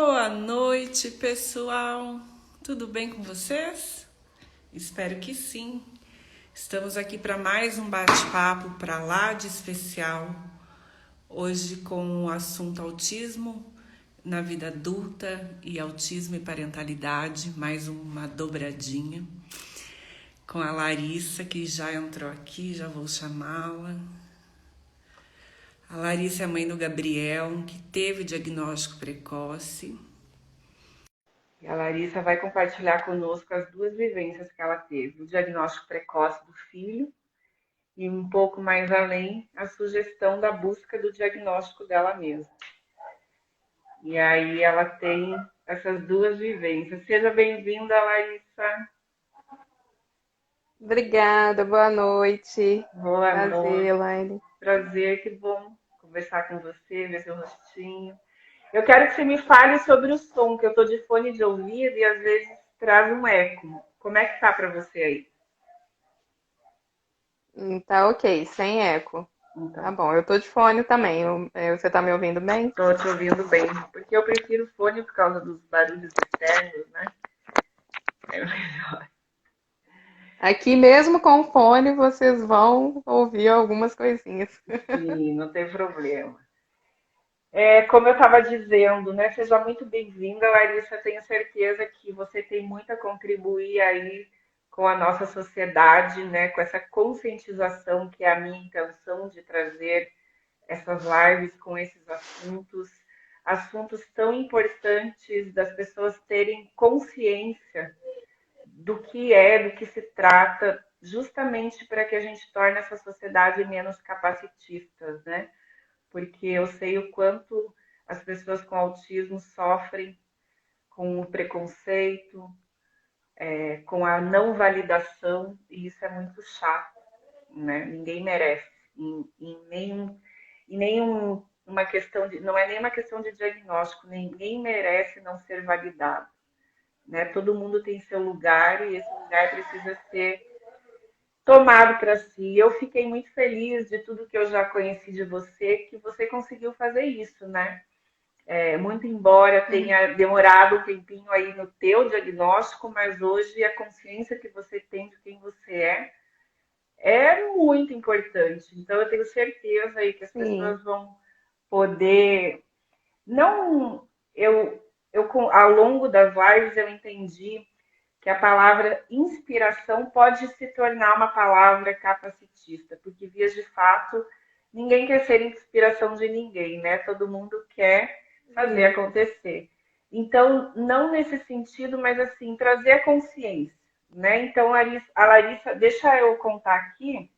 Boa noite, pessoal. Tudo bem com vocês? Espero que sim. Estamos aqui para mais um bate-papo para lá de especial. Hoje com o assunto autismo na vida adulta e autismo e parentalidade, mais uma dobradinha. Com a Larissa, que já entrou aqui, já vou chamá-la. A Larissa é mãe do Gabriel, que teve diagnóstico precoce. E a Larissa vai compartilhar conosco as duas vivências que ela teve: o diagnóstico precoce do filho e, um pouco mais além, a sugestão da busca do diagnóstico dela mesma. E aí ela tem essas duas vivências. Seja bem-vinda, Larissa. Obrigada, boa noite. Boa Prazer, noite. Elaine. Prazer, que bom conversar com você, ver seu rostinho. Eu quero que você me fale sobre o som, que eu estou de fone de ouvido e às vezes traz um eco. Como é que tá para você aí? Tá ok, sem eco. Tá Então. bom, eu tô de fone também. Você tá me ouvindo bem? Estou te ouvindo bem, porque eu prefiro fone por causa dos barulhos externos, né? É melhor. Aqui mesmo com fone vocês vão ouvir algumas coisinhas. Sim, não tem problema. Como eu estava dizendo, né? Seja muito bem-vinda, Larissa. Tenho certeza que você tem muito a contribuir aí com a nossa sociedade, né? Com essa conscientização que é a minha intenção de trazer essas lives com esses assuntos, assuntos tão importantes das pessoas terem consciência do que se trata, justamente para que a gente torne essa sociedade menos capacitista, né? Porque eu sei o quanto as pessoas com autismo sofrem com o preconceito, com a não validação, e isso é muito chato, né? Ninguém merece, em nenhum uma questão de, não é nem uma questão de diagnóstico, ninguém merece não ser validado, né? Todo mundo tem seu lugar e esse lugar precisa ser tomado para si. Eu fiquei muito feliz de tudo que eu já conheci de você, que você conseguiu fazer isso, né? Muito embora tenha demorado um tempinho aí no teu diagnóstico, mas hoje a consciência que você tem de quem você é muito importante. Então eu tenho certeza aí que as Sim, pessoas vão poder. Não, ao longo das lives eu entendi que a palavra inspiração pode se tornar uma palavra capacitista, porque vias de fato ninguém quer ser inspiração de ninguém, né? Todo mundo quer fazer sim. acontecer. Então, não nesse sentido, mas assim, trazer a consciência, né? Então, a Larissa, deixa eu contar aqui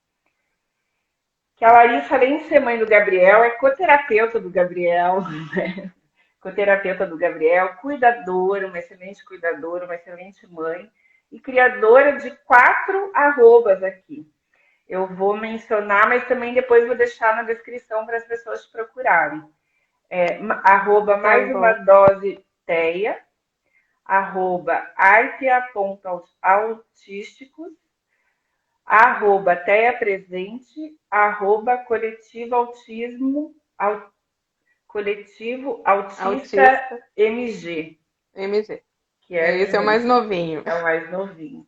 que a Larissa, além de ser mãe do Gabriel, é coterapeuta do Gabriel, né? Coterapeuta do Gabriel, cuidadora, uma excelente cuidadora, uma excelente mãe e criadora de 4 arrobas aqui. Eu vou mencionar, mas também depois vou deixar na descrição para as pessoas te procurarem. Arroba Tá mais uma bom. dose teia, arroba artea.autísticos, arroba teia presente, arroba coletivo autista Autista MG, MG. que é Esse é o mais novinho. é o mais novinho.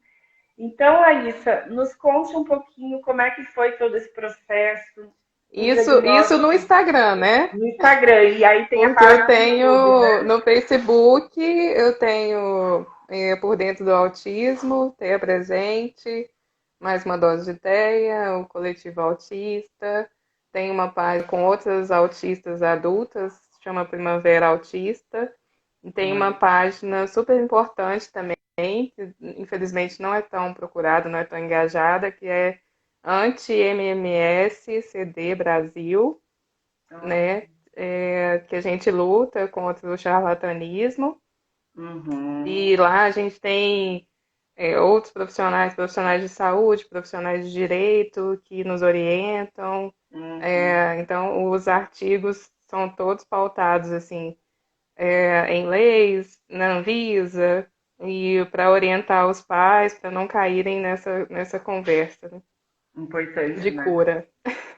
Então, Aissa, nos conte um pouquinho como é que foi todo esse processo, o Isso no diagnóstico Instagram, né? no Instagram. E aí tem a Porque eu página do YouTube, tenho né? no Facebook, eu tenho Por Dentro do Autismo, Teia Presente, Mais uma Dose de Teia, o Coletivo Autista, tem uma página com outras autistas adultas, chama Primavera Autista, e tem uma Olha, página super importante também, que infelizmente não é tão procurada, não é tão engajada, que é Anti-MMS CD Brasil, olha. né? Que a gente luta contra o charlatanismo. Uhum, E lá a gente tem outros profissionais, profissionais de saúde, profissionais de direito que nos orientam. uhum. Então, os artigos são todos pautados assim em leis, na Anvisa, e para orientar os pais para não caírem nessa conversa, né, Importante, de né? cura.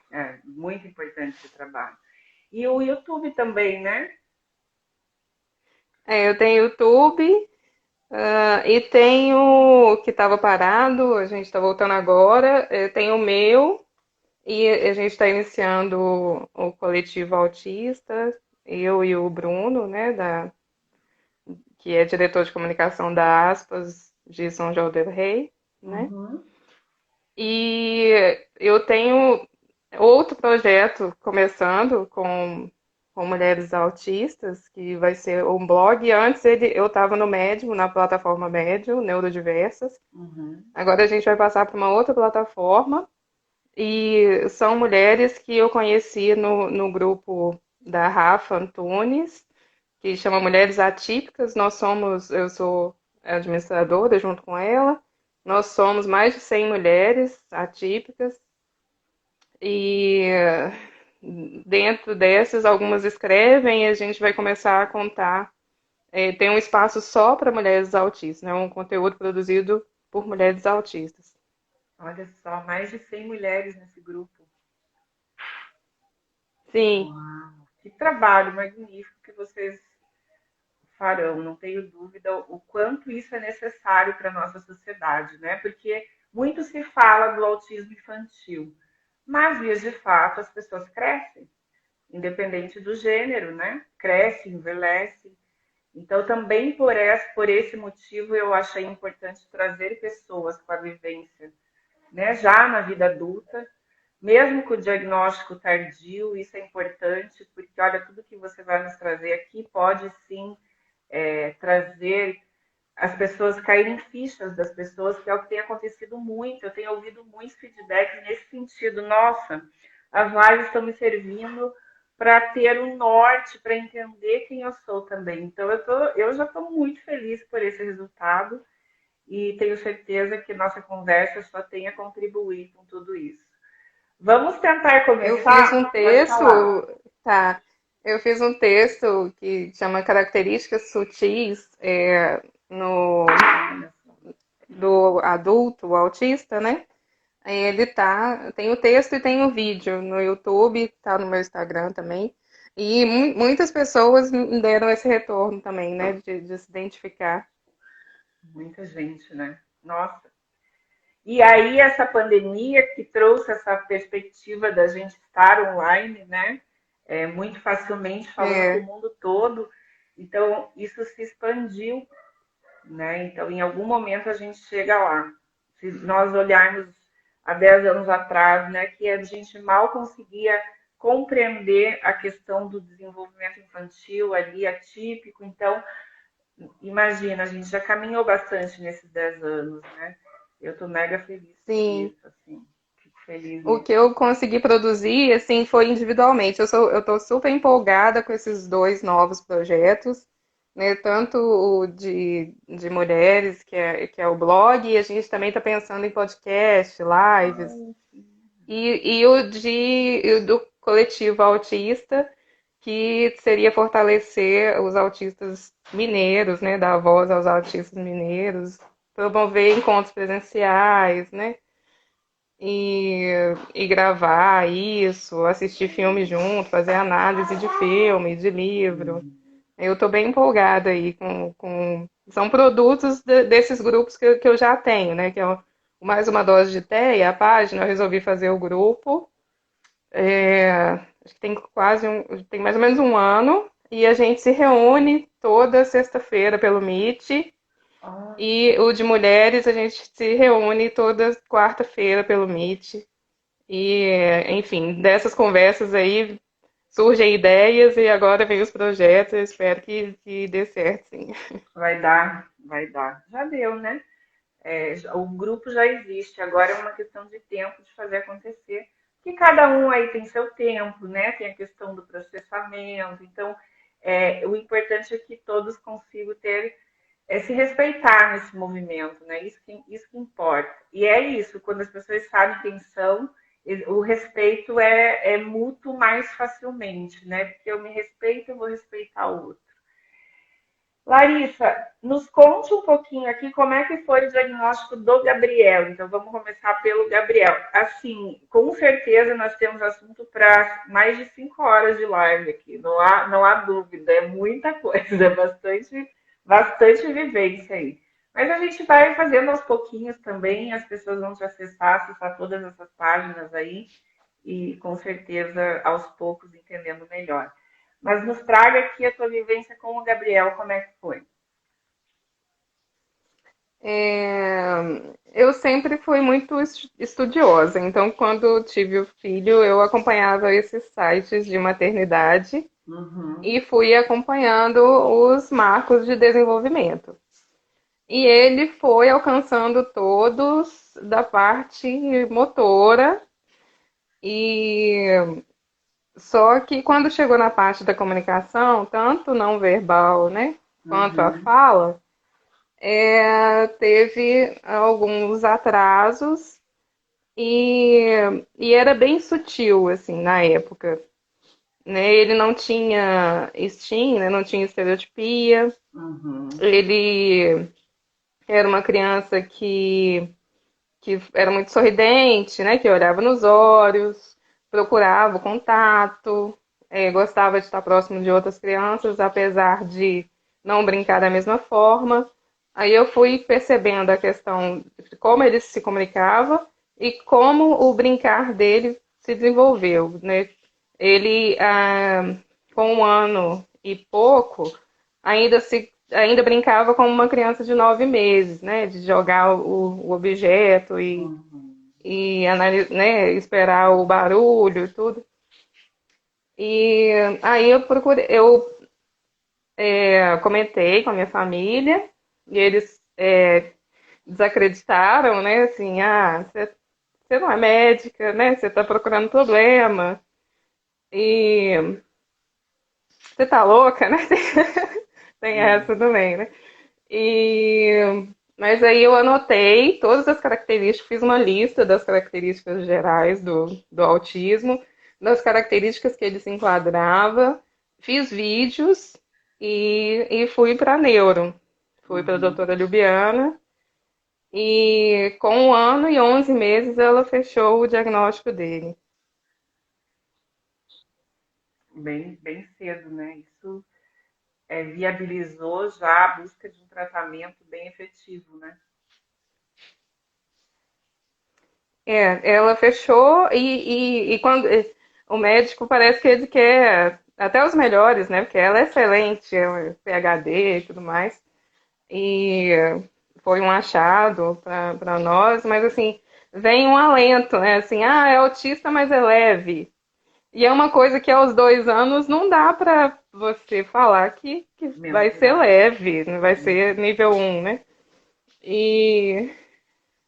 É, muito importante esse trabalho. E o YouTube também, né? Eu tenho YouTube, e tenho que estava parado, a gente está voltando agora. Tem o meu, e a gente está iniciando o coletivo autista, eu e o Bruno, né, que é diretor de comunicação da Aspas de São João del Rei, né? Uhum. E eu tenho outro projeto começando com mulheres autistas, que vai ser um blog. Antes eu estava no Medium, na plataforma Medium, Neurodiversas. Uhum. Agora a gente vai passar para uma outra plataforma. E são mulheres que eu conheci no grupo da Rafa Antunes, que chama Mulheres Atípicas. Eu sou administradora junto com ela. Nós somos mais de 100 mulheres atípicas e dentro dessas, algumas escrevem e a gente vai começar a contar. Tem um espaço só para mulheres autistas, né? Um conteúdo produzido por mulheres autistas. Olha só, mais de 100 mulheres nesse grupo. Sim, Uau, que trabalho magnífico que vocês farão. Não tenho dúvida o quanto isso é necessário para a nossa sociedade, né? Porque muito se fala do autismo infantil, mas, vias de fato, as pessoas crescem, independente do gênero, né? Cresce, envelhece. Então, também por esse motivo, eu achei importante trazer pessoas com a vivência, né, já na vida adulta, mesmo com o diagnóstico tardio, isso é importante, porque olha, tudo que você vai nos trazer aqui pode sim trazer as pessoas caírem fichas das pessoas, que é o que tem acontecido muito. Eu tenho ouvido muitos feedbacks nesse sentido. Nossa, as lives estão me servindo para ter um norte, para entender quem eu sou também. Então, eu já estou muito feliz por esse resultado e tenho certeza que nossa conversa só tem a contribuir com tudo isso. Vamos tentar eu fiz começar? um Pode falar. texto, tá? Eu fiz um texto que chama Características Sutis, no, Olha só. do adulto, o autista, né? Tem o texto e tem o vídeo no YouTube, tá no meu Instagram também. E muitas pessoas me deram esse retorno também, né? De se identificar. Muita gente, né? Nossa. E aí, essa pandemia que trouxe essa perspectiva da gente estar online, né? Muito facilmente falando com o É, mundo todo. Então, isso se expandiu, né? Então, em algum momento a gente chega lá. Se nós olharmos há 10 anos atrás, né, que a gente mal conseguia compreender a questão do desenvolvimento infantil ali, atípico. Então, imagina, a gente já caminhou bastante nesses 10 anos, né? Eu estou mega feliz por sim. isso, assim. Fico feliz O que mesmo. eu consegui produzir, assim, foi individualmente. Eu tô super empolgada com esses dois novos projetos, né? Tanto o de mulheres, que é o blog, e a gente também está pensando em podcast, lives, Ai, e o do coletivo autista, que seria fortalecer os autistas mineiros, né? Dar voz aos autistas mineiros, promover encontros presenciais, né? e, e gravar isso, assistir filme junto, fazer análise de filme, de livro. Eu tô bem empolgada aí São produtos desses grupos que eu já tenho, né? Que é o Mais Uma Dose de Teia, a página, eu resolvi fazer o grupo. Acho que tem mais ou menos um ano, e a gente se reúne toda sexta-feira pelo Meet, e o de mulheres a gente se reúne toda quarta-feira pelo Meet. E, enfim, dessas conversas aí surgem ideias e agora vem os projetos. Eu espero que dê certo, sim. vai dar, vai dar. Já deu, né? O grupo já existe, agora é uma questão de tempo de fazer acontecer. Que cada um aí tem seu tempo, né? Tem a questão do processamento. Então, o importante é que todos consigam se respeitar nesse movimento, né? Isso que importa. E é isso, quando as pessoas sabem quem são, o respeito é mútuo mais facilmente, né? Porque eu me respeito, eu vou respeitar o outro. Larissa, nos conte um pouquinho aqui como é que foi o diagnóstico do Gabriel. Então, vamos começar pelo Gabriel. Assim, com certeza nós temos assunto para mais de 5 horas de live aqui, não há dúvida, é muita coisa, é bastante vivência aí. Mas a gente vai fazendo aos pouquinhos também, as pessoas vão te acessar todas essas páginas aí e com certeza aos poucos entendendo melhor. Mas nos traga aqui a tua vivência com o Gabriel, como é que foi? É, eu sempre fui muito estudiosa, então quando tive o filho, eu acompanhava esses sites de maternidade Uhum, e fui acompanhando os marcos de desenvolvimento. E ele foi alcançando todos da parte motora, e só que quando chegou na parte da comunicação, tanto não verbal, né, quanto a uhum, fala, teve alguns atrasos e era bem sutil, assim, na época, né? Ele não tinha STEAM, né? Não tinha estereotipia. uhum, Ele era uma criança que era muito sorridente, né? Que olhava nos olhos, procurava o contato, gostava de estar próximo de outras crianças, apesar de não brincar da mesma forma. Aí eu fui percebendo a questão de como ele se comunicava e como o brincar dele se desenvolveu, né? Ele, com 1 ano e pouco, ainda brincava como uma criança de 9 meses, né? De jogar o objeto uhum. e né, esperar o barulho e tudo. E aí eu comentei com a minha família e eles desacreditaram, né? Assim, você não é médica, né? Você está procurando problema e você tá louca, né? Tem É. essa também, né? E mas aí eu anotei todas as características, fiz uma lista das características gerais do autismo, das características que ele se enquadrava, fiz vídeos e fui para neuro. Fui para a Uhum. doutora Ljubljana e com 1 ano e 11 meses ela fechou o diagnóstico dele. Bem cedo, né? Isso viabilizou já a busca de um tratamento bem efetivo, né? Ela fechou e quando o médico parece que ele quer até os melhores, né? Porque ela é excelente, é PhD e tudo mais. E foi um achado para nós, mas assim, vem um alento, né? Assim, é autista, mas é leve. E é uma coisa que aos 2 anos não dá para você falar que vai ser Mensurar. leve, não vai Né? ser nível 1, né? E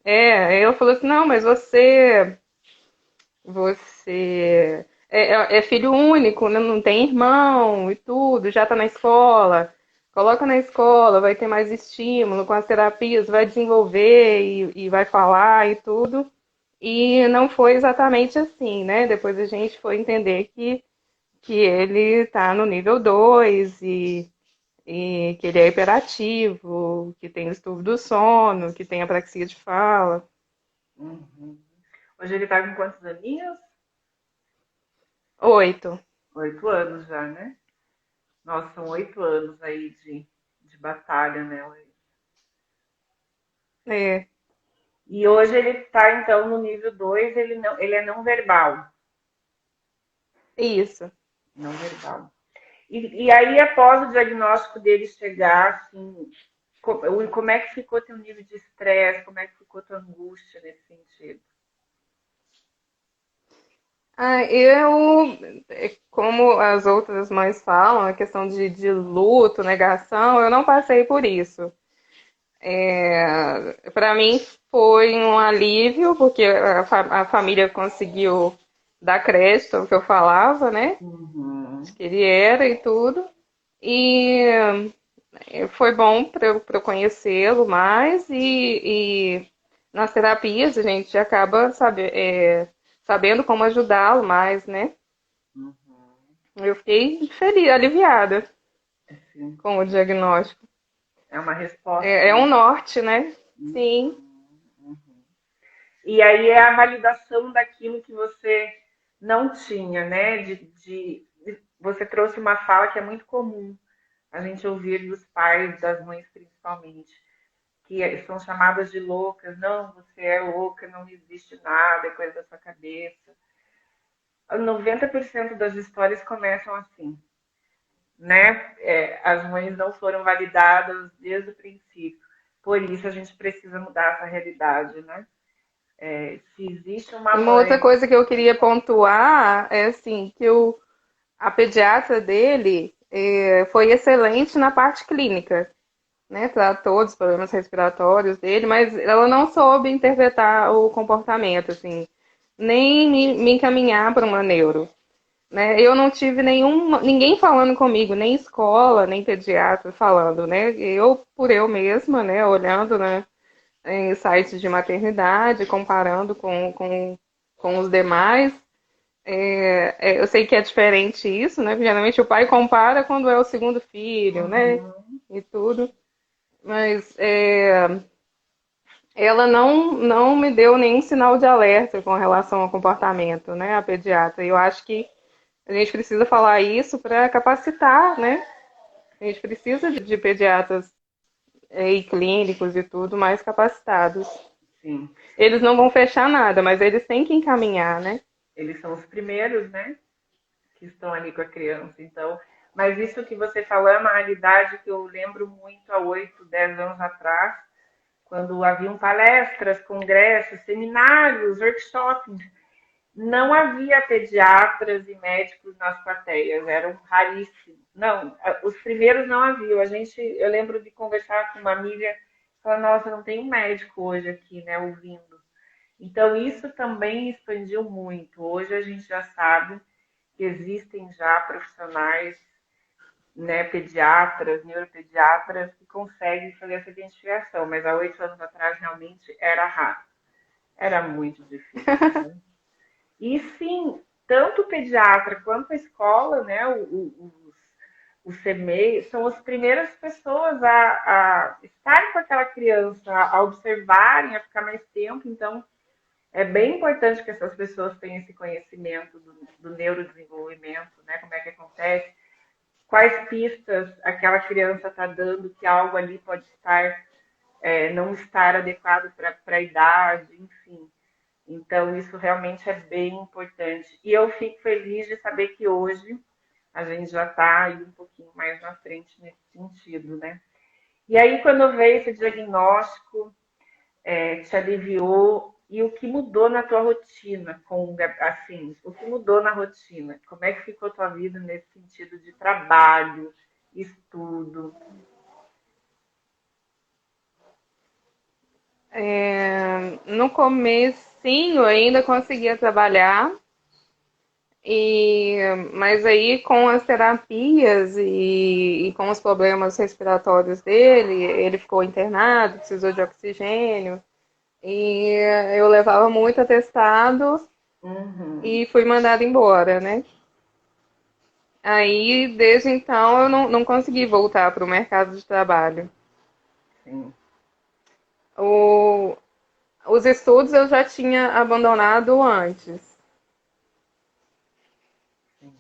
aí ela falou assim, não, mas você é filho único, né? Não tem irmão e tudo, já tá na escola. Coloca na escola, vai ter mais estímulo com as terapias, vai desenvolver e vai falar e tudo. E não foi exatamente assim, né? Depois a gente foi entender que ele tá no nível 2 e que ele é hiperativo, que tem distúrbio do sono, que tem apraxia de fala. Uhum. Hoje ele tá com quantos aninhos? 8. 8 anos já, né? Nossa, são 8 anos aí de batalha, né? É, E hoje ele está, então, no nível 2. Ele é não verbal. isso. Não verbal. E aí, após o diagnóstico dele chegar, assim, como é que ficou teu nível de estresse? Como é que ficou tua angústia nesse sentido? Como as outras mães falam, a questão de luto, negação, eu não passei por isso. Para mim foi um alívio, porque a família conseguiu dar crédito ao que eu falava, né? Uhum, Que ele era e tudo. E foi bom para eu conhecê-lo mais e nas terapias a gente acaba sabendo como ajudá-lo mais, né? uhum. Eu fiquei feliz, aliviada Assim, com o diagnóstico. É uma resposta, É né? um norte, né? Sim. E aí é a validação daquilo que você não tinha, né? Você trouxe uma fala que é muito comum a gente ouvir dos pais, das mães principalmente, que são chamadas de loucas. Não, você é louca, não existe nada, é coisa da sua cabeça. 90% das histórias começam assim, né? As mães não foram validadas desde o princípio. Por isso a gente precisa mudar essa realidade, né? Se existe uma Uma outra mãe. coisa que eu queria pontuar é assim, que a pediatra dele foi excelente na parte clínica, né? Tratou dos problemas respiratórios dele, mas ela não soube interpretar o comportamento, assim, nem me encaminhar para uma neuro. Né? Eu não tive ninguém falando comigo, nem escola, nem pediatra falando, né? Eu, por eu mesma, né, olhando, né, em sites de maternidade, comparando com os demais. Eu sei que é diferente isso, né? Porque geralmente o pai compara quando é o segundo filho, né? Uhum, E tudo. Mas ela não me deu nenhum sinal de alerta com relação ao comportamento, né? A pediatra. E eu acho que a gente precisa falar isso para capacitar, né? A gente precisa de pediatras e clínicos e tudo mais capacitados. sim. Eles não vão fechar nada, mas eles têm que encaminhar, né? Eles são os primeiros, né? Que estão ali com a criança. Então, mas isso que você falou é uma realidade que eu lembro muito há 8, 10 anos atrás, quando haviam palestras, congressos, seminários, workshops. Não havia pediatras e médicos nas plateias, eram raríssimos. Não, os primeiros não haviam. Eu lembro de conversar com uma amiga, falar, nossa, não tem um médico hoje aqui, né, ouvindo. Então isso também expandiu muito. Hoje a gente já sabe que existem já profissionais, né, pediatras, neuropediatras que conseguem fazer essa identificação, mas há 8 anos atrás realmente era raro, era muito difícil, né? E sim, tanto o pediatra quanto a escola, né, o CMEI, são as primeiras pessoas a estarem com aquela criança, a observarem, a ficar mais tempo. Então, é bem importante que essas pessoas tenham esse conhecimento do neurodesenvolvimento, né, como é que acontece, quais pistas aquela criança está dando que algo ali pode estar, não estar adequado para a idade, enfim. Então, isso realmente é bem importante. E eu fico feliz de saber que hoje a gente já está aí um pouquinho mais na frente nesse sentido, né? E aí, quando veio esse diagnóstico, te aliviou, e o que mudou na tua rotina, assim, o que mudou na rotina? Como é que ficou a tua vida nesse sentido de trabalho, estudo? No comecinho eu ainda conseguia trabalhar, mas aí com as terapias e com os problemas respiratórios dele, ele ficou internado, precisou de oxigênio, e eu levava muito atestado Uhum, e fui mandada embora, né? Aí, desde então, eu não consegui voltar para o mercado de trabalho. sim, O, os estudos eu já tinha abandonado sim.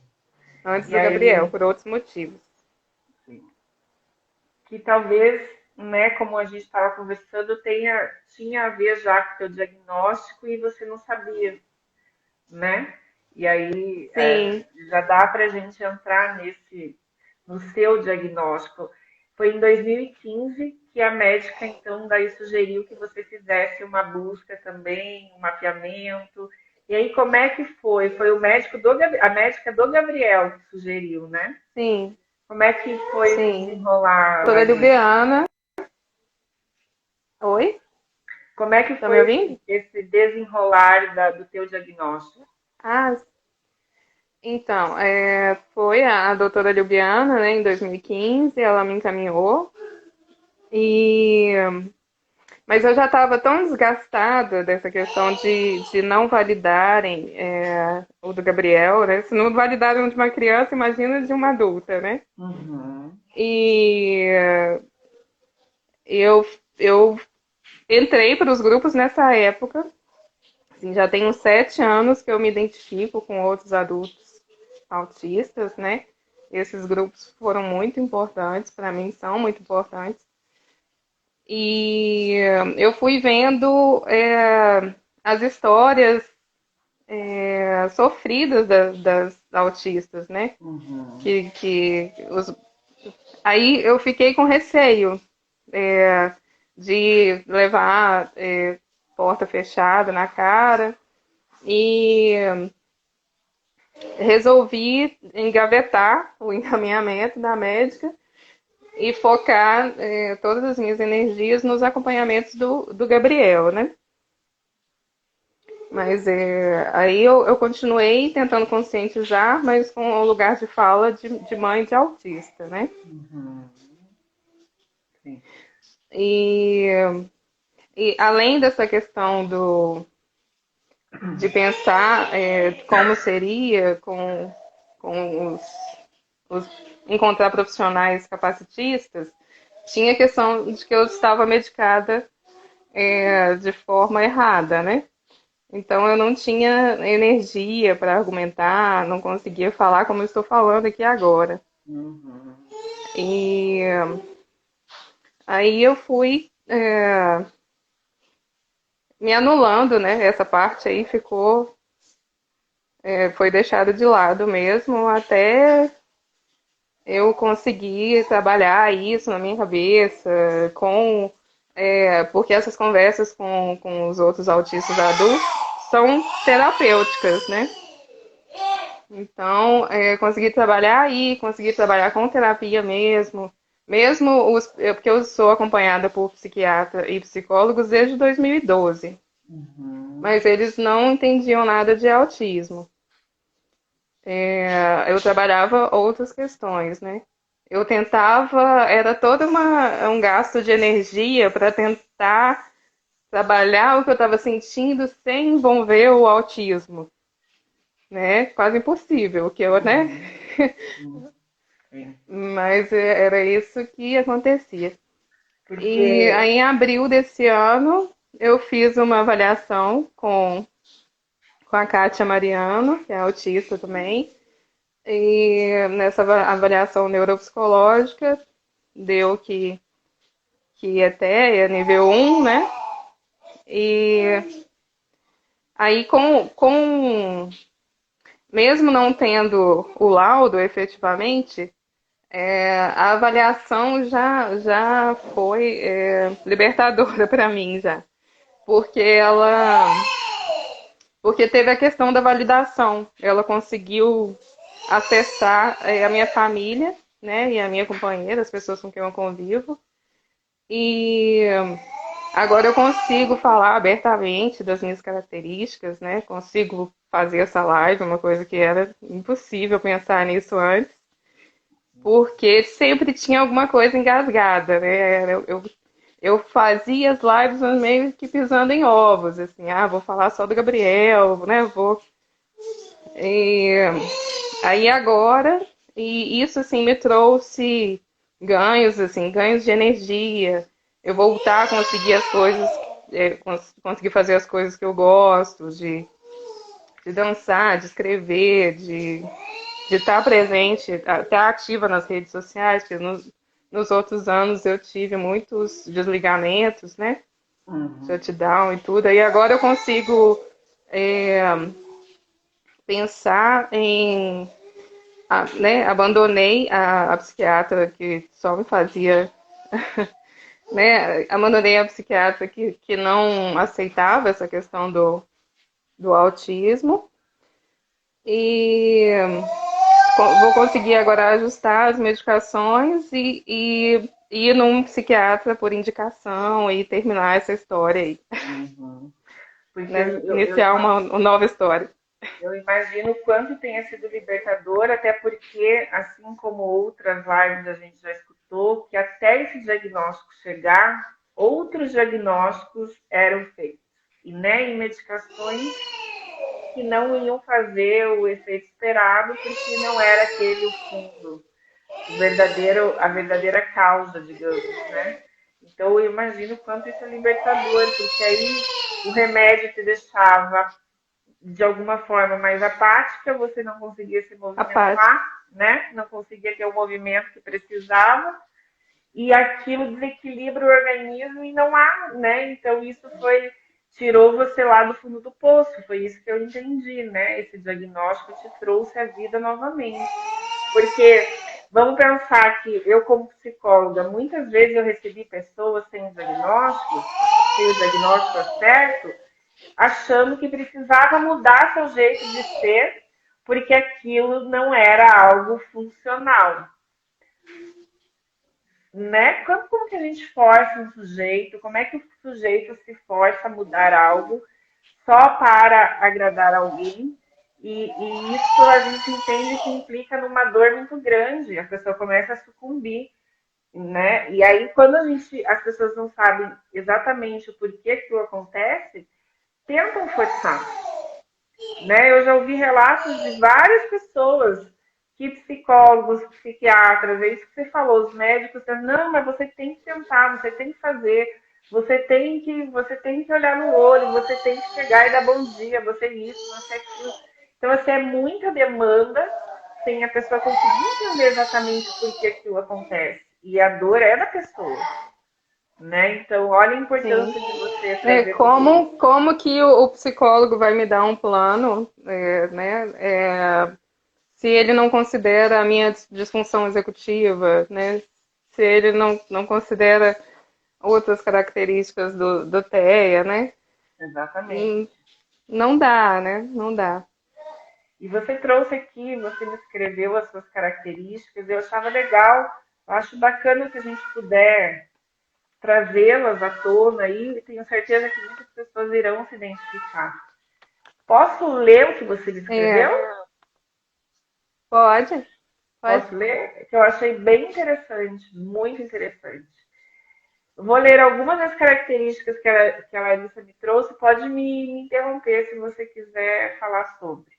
antes E do Gabriel, aí, por outros motivos. sim, que talvez, né, como a gente estava conversando, tinha a ver já com o teu diagnóstico e você não sabia, né? E aí Sim, já dá para a gente entrar no seu diagnóstico. Foi em 2015 que a médica, então, daí sugeriu que você fizesse uma busca também, um mapeamento. E aí, como é que foi? Foi a médica do Gabriel que sugeriu, né? sim, Como é que foi esse sim. desenrolar, Doutora Larissa? Ljubljana. Oi? Como é que Tá me foi ouvindo? esse desenrolar do teu diagnóstico? Ah, então, foi a doutora Ljubljana, né, em 2015, ela me encaminhou. E Mas eu já estava tão desgastada dessa questão de não validarem o do Gabriel, né? Se não validaram de uma criança, imagina de uma adulta, né? Uhum. E eu, eu entrei para os grupos nessa época. Assim, já tem uns 7 anos que eu me identifico com outros adultos autistas, né? Esses grupos foram muito importantes, para mim são muito importantes. E eu fui vendo as histórias sofridas das autistas, né? Uhum. Que aí eu fiquei com receio é, de levar porta fechada na cara e resolvi engavetar o encaminhamento da médica e focar todas as minhas energias nos acompanhamentos do Gabriel, né? Mas aí eu continuei tentando conscientizar, mas com o lugar de fala de mãe de autista, né? Uhum. Sim. E, e além dessa questão de pensar como seria com os encontrar profissionais capacitistas, tinha a questão de que eu estava medicada de forma errada, né? Então eu não tinha energia para argumentar, não conseguia falar como eu estou falando aqui agora. Uhum. E aí eu fui me anulando, né? Essa parte aí foi deixada de lado mesmo, até eu conseguir trabalhar isso na minha cabeça, porque essas conversas com os outros autistas adultos são terapêuticas, né? Então, consegui trabalhar aí, consegui trabalhar com terapia mesmo, porque eu sou acompanhada por psiquiatra e psicólogos desde 2012, Uhum. mas eles não entendiam nada de autismo. Eu trabalhava outras questões, né? Eu tentava, era todo um gasto de energia para tentar trabalhar o que eu estava sentindo sem envolver o autismo, né? Quase impossível, que eu, né? Uhum. Sim. Mas era isso que acontecia. E Porque aí, em abril desse ano, eu fiz uma avaliação com a Kátia Mariano, que é autista também. E nessa avaliação neuropsicológica, deu que até é nível 1, né? E aí, mesmo não tendo o laudo efetivamente, a avaliação já foi libertadora para mim já, porque porque teve a questão da validação. Ela conseguiu acessar a minha família, né, e a minha companheira, as pessoas com quem eu convivo, e agora eu consigo falar abertamente das minhas características, né? Consigo fazer essa live, uma coisa que era impossível pensar nisso antes, porque sempre tinha alguma coisa engasgada, né? Eu fazia as lives meio que pisando em ovos, assim, vou falar só do Gabriel, né? E aí agora, e isso assim me trouxe ganhos, assim, ganhos de energia. Eu voltar a conseguir as coisas, conseguir fazer as coisas que eu gosto, de dançar, de escrever, de estar presente, estar ativa nas redes sociais, que nos outros anos eu tive muitos desligamentos, né? Uhum. Shutdown e tudo. Aí agora eu consigo é, pensar né? Abandonei a psiquiatra que só me fazia, né? Abandonei a psiquiatra que não aceitava essa questão do autismo e vou conseguir agora ajustar as medicações e ir num psiquiatra por indicação e terminar essa história aí, Uhum. Porque né? Iniciar uma nova história. eu imagino o quanto tenha sido libertador, até porque, assim como outras lives a gente já escutou, que até esse diagnóstico chegar, outros diagnósticos eram feitos. E né, em medicações que não iam fazer o efeito esperado, porque não era aquele o fundo, a verdadeira causa, digamos, né? Então, eu imagino o quanto isso é libertador, porque aí o remédio te deixava, de alguma forma, mais apática, você não conseguia se A parte. movimentar, né? Não conseguia ter o movimento que precisava, e aquilo desequilibra o organismo e não há, né? Então, isso foi, tirou você lá do fundo do poço, foi isso que eu entendi, né? Esse diagnóstico te trouxe a vida novamente. Porque vamos pensar que eu, como psicóloga, muitas vezes eu recebi pessoas sem o diagnóstico certo, achando que precisava mudar seu jeito de ser, porque aquilo não era algo funcional. Né? Como que a gente força um sujeito? Como é que o sujeito se força a mudar algo só para agradar alguém? E isso a gente entende que implica numa dor muito grande. A pessoa começa a sucumbir, né? E aí, quando as pessoas não sabem exatamente o porquê que aquilo acontece, tentam forçar, né? Eu já ouvi relatos de várias pessoas, que psicólogos, psiquiatras, é isso que você falou, os médicos, não, mas você tem que tentar, você tem que fazer, você tem que olhar no olho, você tem que chegar e dar bom dia, você isso, você aquilo. Então, assim, é muita demanda sem a pessoa conseguir entender exatamente por que aquilo acontece. E a dor é da pessoa, né? Então, olha a Sim. importância de você É, trazer tudo isso. como que o psicólogo vai me dar um plano, né? Se ele não considera a minha disfunção executiva, né? Se ele não considera outras características do TEA, né? Exatamente. Hum, Não dá, né? Não dá. E você trouxe aqui, você me escreveu as suas características, eu achava legal, eu acho bacana se a gente puder trazê-las à tona aí, e tenho certeza que muitas pessoas irão se identificar. Posso ler o que você me escreveu? É, pode, pode. Posso ler? Que eu achei bem interessante, muito interessante. Vou ler algumas das características que a Larissa me trouxe, pode me interromper se você quiser falar sobre.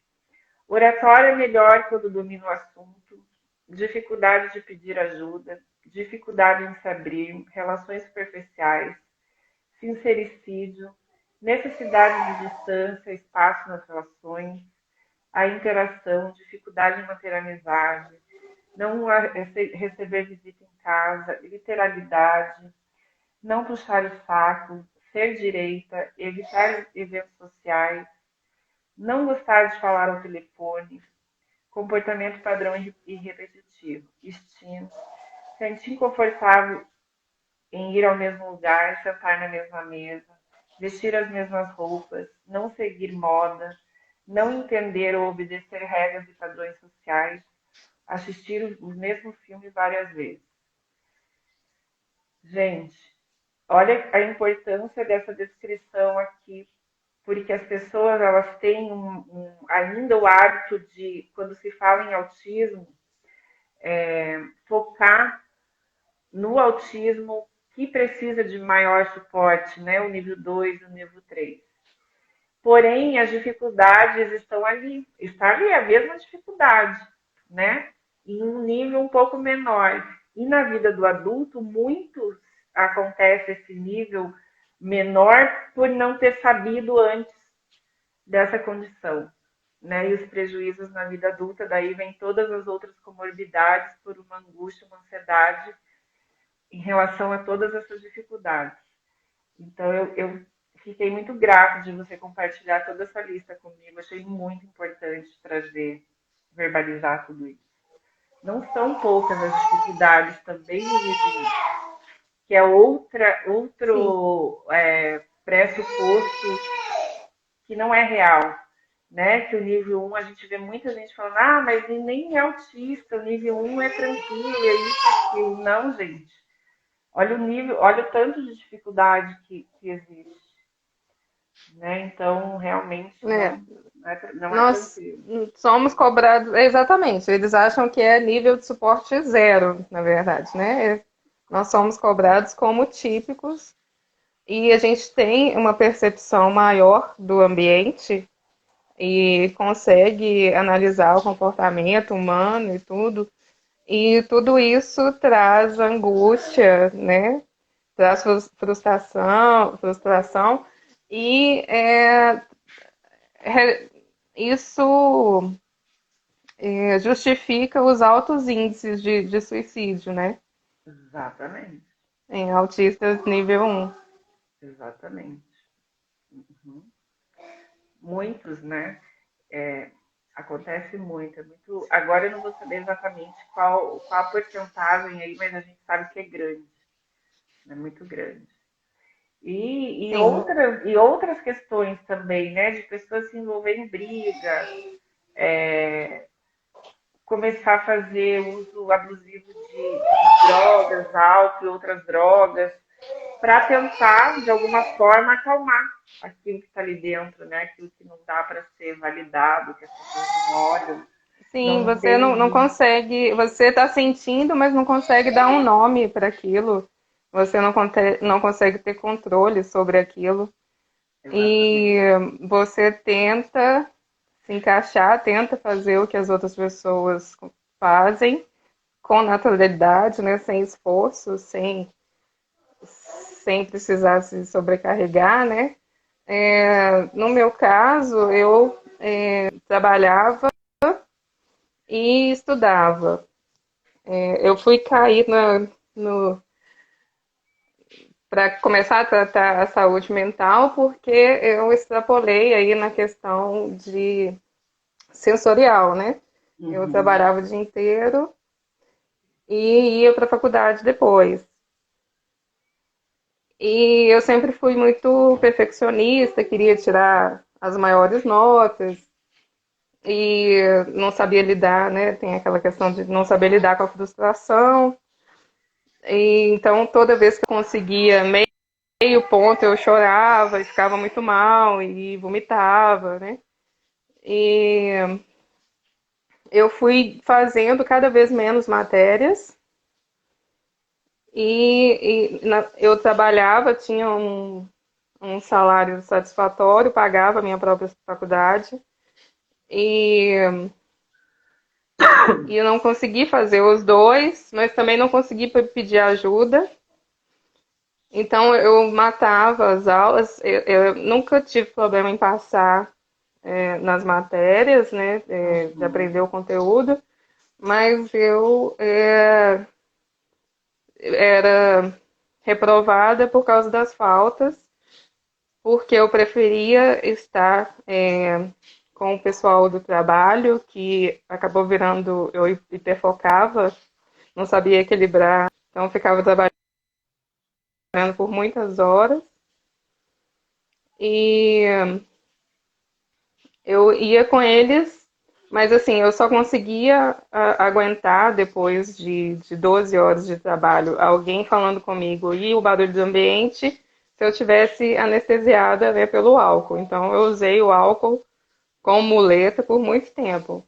Oratória é melhor quando domina o assunto, dificuldade de pedir ajuda, dificuldade em se abrir, relações superficiais, sincericídio, necessidade de distância, espaço nas relações, a interação, dificuldade em manter a amizade, não receber visita em casa, literalidade, não puxar o saco, ser direita, evitar eventos sociais, não gostar de falar ao telefone, comportamento padrão e repetitivo, estima, sentir confortável em ir ao mesmo lugar, sentar na mesma mesa, vestir as mesmas roupas, não seguir moda, não entender ou obedecer regras e padrões sociais, assistir o mesmo filme várias vezes. Gente, olha a importância dessa descrição aqui, porque as pessoas elas têm ainda o hábito de, quando se fala em autismo, focar no autismo que precisa de maior suporte, né? O nível 2, o nível 3. Porém, as dificuldades estão ali, está ali a mesma dificuldade, né? Em um nível um pouco menor. E na vida do adulto, muito acontece esse nível menor por não ter sabido antes dessa condição, né? E os prejuízos na vida adulta, daí vem todas as outras comorbidades por uma angústia, uma ansiedade em relação a todas essas dificuldades. Então, eu fiquei muito grata de você compartilhar toda essa lista comigo. Achei muito importante trazer, verbalizar tudo isso. Não são poucas as dificuldades também no nível 1, que é Sim. outro pressuposto que não é real. Né? Que o nível 1, a gente vê muita gente falando, mas ele nem é autista, o nível 1 é tranquilo, é isso, aquilo. Não, gente. Olha o nível, olha o tanto de dificuldade que existe. Né? Então, realmente É, não é nós tranquilo. somos cobrados, exatamente, eles acham que é nível de suporte zero, na verdade, né? Nós somos cobrados como típicos e a gente tem uma percepção maior do ambiente e consegue analisar o comportamento humano e tudo. E tudo isso traz angústia, né? traz frustração e isso justifica os altos índices de suicídio, né? Exatamente, Em autistas nível 1. exatamente. Uhum. Muitos, né? É, acontece muito, é muito. Agora eu não vou saber exatamente qual a porcentagem aí, mas a gente sabe que é grande, é muito grande. Sim, E outras questões também, né? De pessoas se envolverem em brigas, começar a fazer uso abusivo de drogas, álcool e outras drogas, para tentar, de alguma forma, acalmar aquilo que está ali dentro, né? Aquilo que não dá para ser validado, que as pessoas não olham, sim, não você não entendem. consegue, você está sentindo, mas não consegue dar um nome para aquilo. Você não consegue ter controle sobre aquilo. Exatamente. E você tenta se encaixar, tenta fazer o que as outras pessoas fazem com naturalidade, né? Sem esforço, sem precisar se sobrecarregar, né? No meu caso, eu trabalhava e estudava. Eu fui cair no, para começar a tratar a saúde mental porque eu extrapolei aí na questão de sensorial, né? Eu Uhum. trabalhava o dia inteiro e ia para a faculdade depois. E eu sempre fui muito perfeccionista, queria tirar as maiores notas e não sabia lidar, né? Tem aquela questão de não saber lidar com a frustração. E então, toda vez que eu conseguia meio ponto, eu chorava e ficava muito mal e vomitava, né? E eu fui fazendo cada vez menos matérias eu trabalhava, tinha um salário satisfatório, pagava a minha própria faculdade e, e eu não consegui fazer os dois, mas também não consegui pedir ajuda. Então eu matava as aulas, eu nunca tive problema em passar nas matérias, né, de Uhum. aprender o conteúdo, mas eu era reprovada por causa das faltas, porque eu preferia estar com o pessoal do trabalho, que acabou virando, eu hiperfocava, não sabia equilibrar, então ficava trabalhando por muitas horas. E eu ia com eles, mas assim, eu só conseguia aguentar depois de 12 horas de trabalho alguém falando comigo e o barulho do ambiente se eu tivesse anestesiada, né, pelo álcool. Então eu usei o álcool como muleta por muito tempo,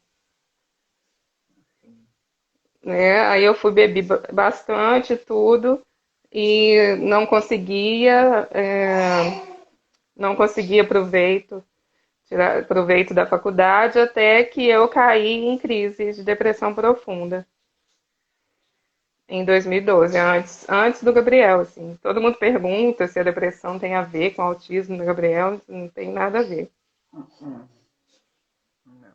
né? Aí eu fui bebi bastante tudo e não conseguia tirar proveito da faculdade até que eu caí em crise de depressão profunda em 2012, antes do Gabriel, assim. Todo mundo pergunta se a depressão tem a ver com o autismo do Gabriel, não tem nada a ver. Uhum. Não.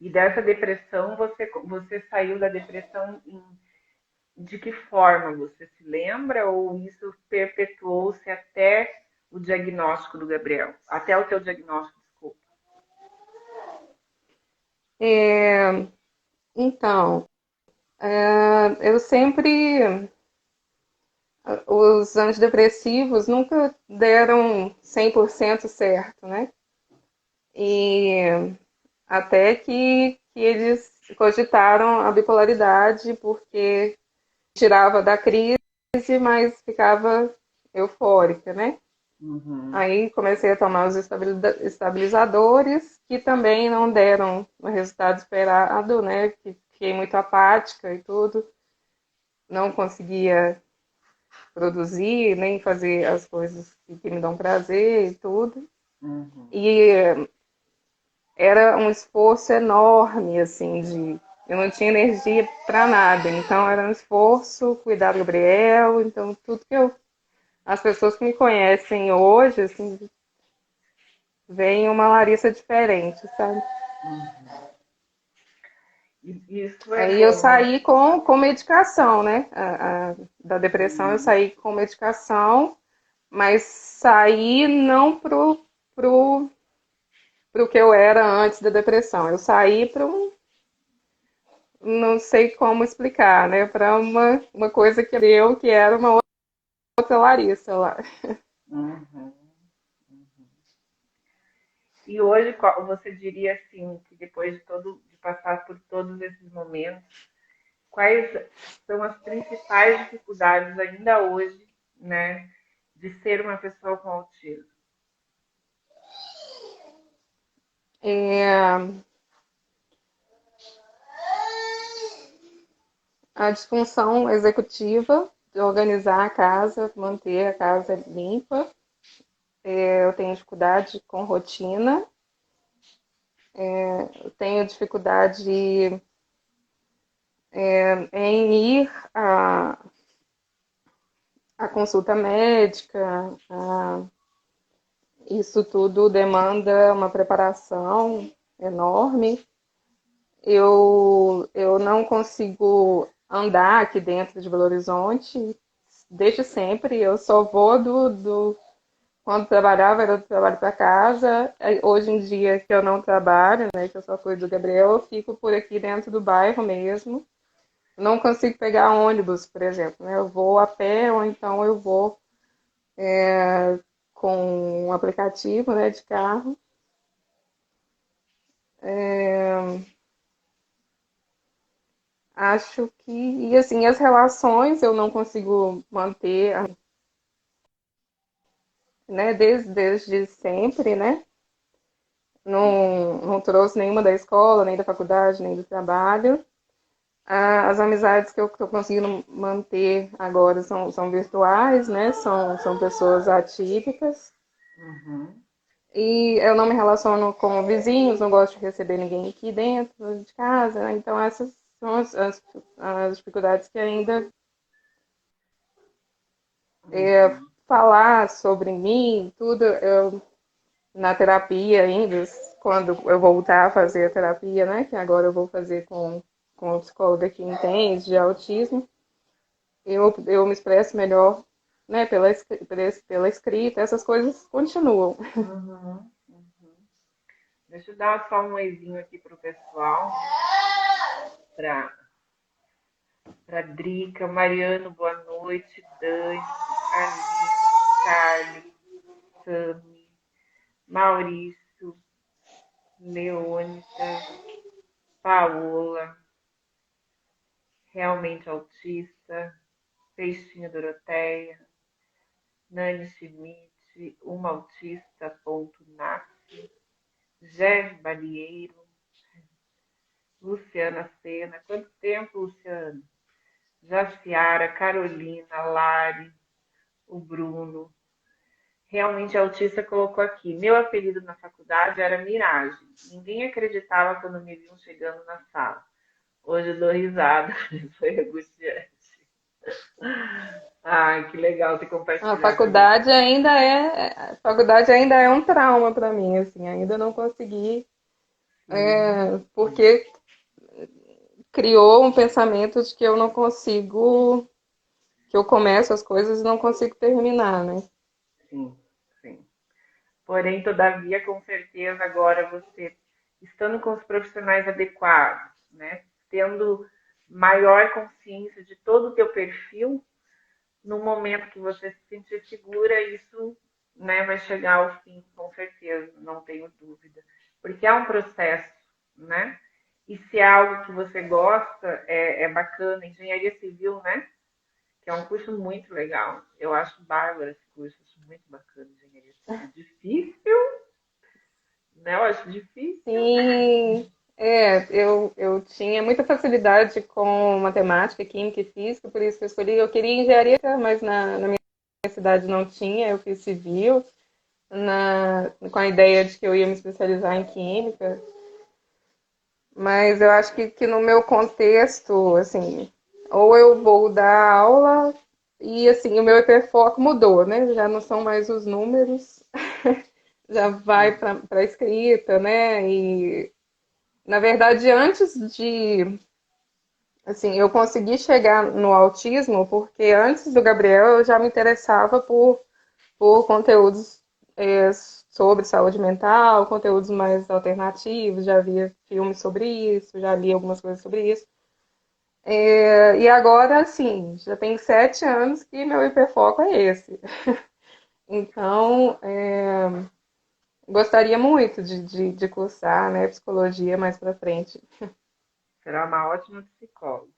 E dessa depressão, você saiu da depressão de que forma? Você se lembra ou isso perpetuou-se até o diagnóstico do Gabriel? Até o teu diagnóstico, desculpa. É, então, eu sempre. Os antidepressivos nunca deram 100% certo, né? E até que eles cogitaram a bipolaridade porque tirava da crise, mas ficava eufórica, né? Uhum. Aí comecei a tomar os estabilizadores, que também não deram o resultado esperado, né? Que fiquei muito apática e tudo, não conseguia produzir, nem fazer as coisas que me dão prazer e tudo. Uhum. E era um esforço enorme, assim, eu não tinha energia para nada, então era um esforço cuidar do Gabriel, então tudo que eu as pessoas que me conhecem hoje, assim, veem uma Larissa diferente, sabe? Isso é Aí eu bom, né? saí com medicação, né? Da depressão eu saí com medicação, mas saí não pro, pro que eu era antes da depressão. Eu saí para um, não sei como explicar, né? Para uma coisa que deu, que era uma outra Larissa lá. Uhum. E hoje você diria assim que depois de passar por todos esses momentos, quais são as principais dificuldades ainda hoje, né, de ser uma pessoa com autismo? É, a disfunção executiva de organizar a casa, manter a casa limpa. Eu tenho dificuldade com rotina. Eu tenho dificuldade em ir à consulta médica. Isso tudo demanda uma preparação enorme. Eu não consigo andar aqui dentro de Belo Horizonte desde sempre. Eu só vou quando trabalhava, era do trabalho para casa. Hoje em dia que eu não trabalho, né, que eu só cuido do Gabriel, eu fico por aqui dentro do bairro mesmo. Não consigo pegar ônibus, por exemplo, né? Eu vou a pé ou então eu vou com um aplicativo, né, de carro. Acho que, e assim, as relações eu não consigo manter, né, desde sempre, né? Não trouxe nenhuma da escola, nem da faculdade, nem do trabalho. As amizades que eu estou conseguindo manter agora são virtuais, né? São pessoas atípicas. Uhum. E eu não me relaciono com vizinhos, não gosto de receber ninguém aqui dentro de casa, né? Então essas são as dificuldades que ainda Uhum. falar sobre mim, tudo, eu na terapia ainda, quando eu voltar a fazer a terapia, né? Que agora eu vou fazer com uma psicóloga que entende de autismo, eu me expresso melhor, né? Pela escrita, essas coisas continuam. Uhum. Deixa eu dar só um oizinho aqui pro pessoal, para Drica, Mariano, boa noite, Dani, Aline, Carly, Sami, Maurício, Leônita, Paola, realmente autista, Peixinho Doroteia, Nani Schmidt, uma autista, ponto NAF, Jé Balieiro, Luciana Sena, quanto tempo, Luciana? Jaciara, Carolina, Lari, o Bruno. Realmente a autista colocou aqui. Meu apelido na faculdade era Miragem. Ninguém acreditava quando me viam chegando na sala. Hoje eu dou risada, foi angustiante. Ai, que legal ter A compartilhado com a gente. faculdade ainda é um trauma para mim, assim, ainda não consegui, Sim, porque criou um pensamento de que eu não consigo, que eu começo as coisas e não consigo terminar, né? sim, sim. Porém, todavia, com certeza, agora você, estando com os profissionais adequados, né, tendo maior consciência de todo o teu perfil, no momento que você se sentir segura, isso, né, vai chegar ao fim, com certeza, não tenho dúvida. Porque é um processo, né? E se é algo que você gosta, é bacana. Engenharia civil, né? Que é um curso muito legal. Eu acho bárbaro esse curso, acho muito bacana engenharia civil. Difícil, né? Eu acho difícil. Sim, eu tinha muita facilidade com matemática, química e física, por isso que eu escolhi. Eu queria engenharia, mas na minha cidade não tinha, eu fiz civil, com a ideia de que eu ia me especializar em química. Mas eu acho que no meu contexto, assim, ou eu vou dar aula E assim, o meu hiperfoco mudou, né? Já não são mais os números, já vai para a escrita, né? E na verdade, antes de, assim, eu consegui chegar no autismo porque antes do Gabriel eu já me interessava por conteúdos sobre saúde mental, conteúdos mais alternativos, já via filmes sobre isso, já li algumas coisas sobre isso. E agora, assim, já tem 7 anos que meu hiperfoco é esse. Então, gostaria muito de cursar, né, psicologia mais para frente. Será uma ótima psicóloga.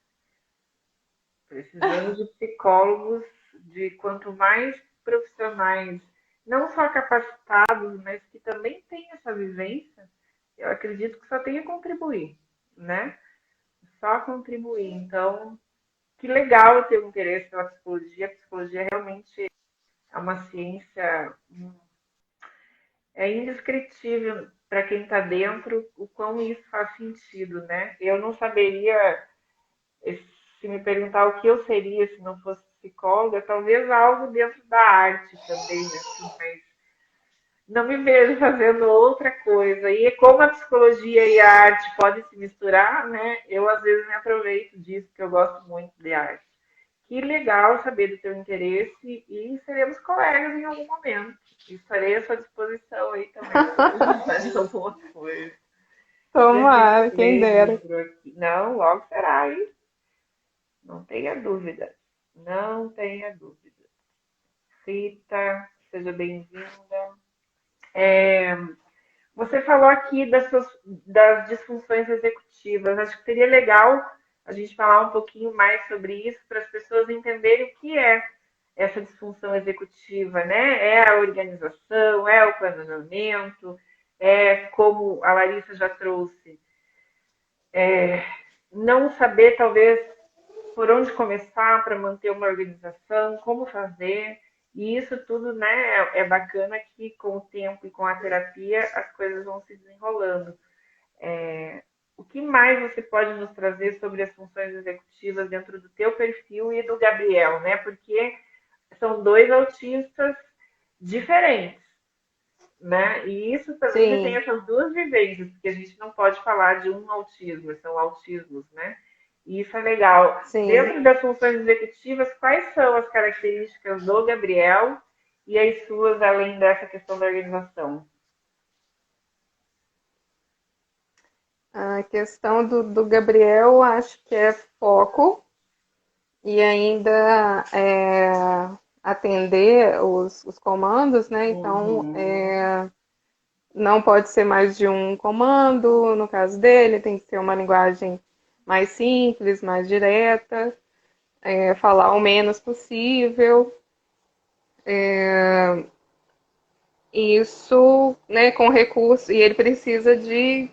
Precisamos de psicólogos, de quanto mais profissionais, não só capacitados, mas que também têm essa vivência, eu acredito que só tem a contribuir, né? Só contribuir. Então, que legal ter um interesse pela psicologia. A psicologia realmente é uma ciência, é indescritível para quem está dentro o quão isso faz sentido, né? Eu não saberia, se me perguntar o que eu seria se não fosse psicóloga, talvez algo dentro da arte também, assim, mas não me vejo fazendo outra coisa. E como a psicologia e a arte podem se misturar, né? Eu às vezes me aproveito disso, porque eu gosto muito de arte. Que legal saber do teu interesse e seremos colegas em algum momento. Estarei à sua disposição aí também para a gente fazer alguma coisa. Deixa eu Tomara, quem ler dera. livro aqui. Não, logo será, hein? Não tenha dúvida. Não tenha dúvida. Rita, seja bem-vinda. Você falou aqui das disfunções executivas. Acho que seria legal a gente falar um pouquinho mais sobre isso para as pessoas entenderem o que é essa disfunção executiva, né? É a organização, é o planejamento, é como a Larissa já trouxe, não saber talvez por onde começar para manter uma organização, como fazer. E isso tudo, né, é bacana que com o tempo e com a terapia as coisas vão se desenrolando. O que mais você pode nos trazer sobre as funções executivas dentro do teu perfil e do Gabriel, né? Porque são dois autistas diferentes, né? E isso também já tem Sim, essas duas vivências, porque a gente não pode falar de um autismo, são autismos, né? E isso é legal. sim. Dentro das funções executivas, quais são as características do Gabriel e as suas, além dessa questão da organização? A questão do Gabriel, acho que é foco e ainda atender os comandos, né? Então, Uhum. não pode ser mais de um comando, no caso dele, tem que ser uma linguagem mais simples, mais direta, falar o menos possível. Isso, né, com recursos, e ele precisa de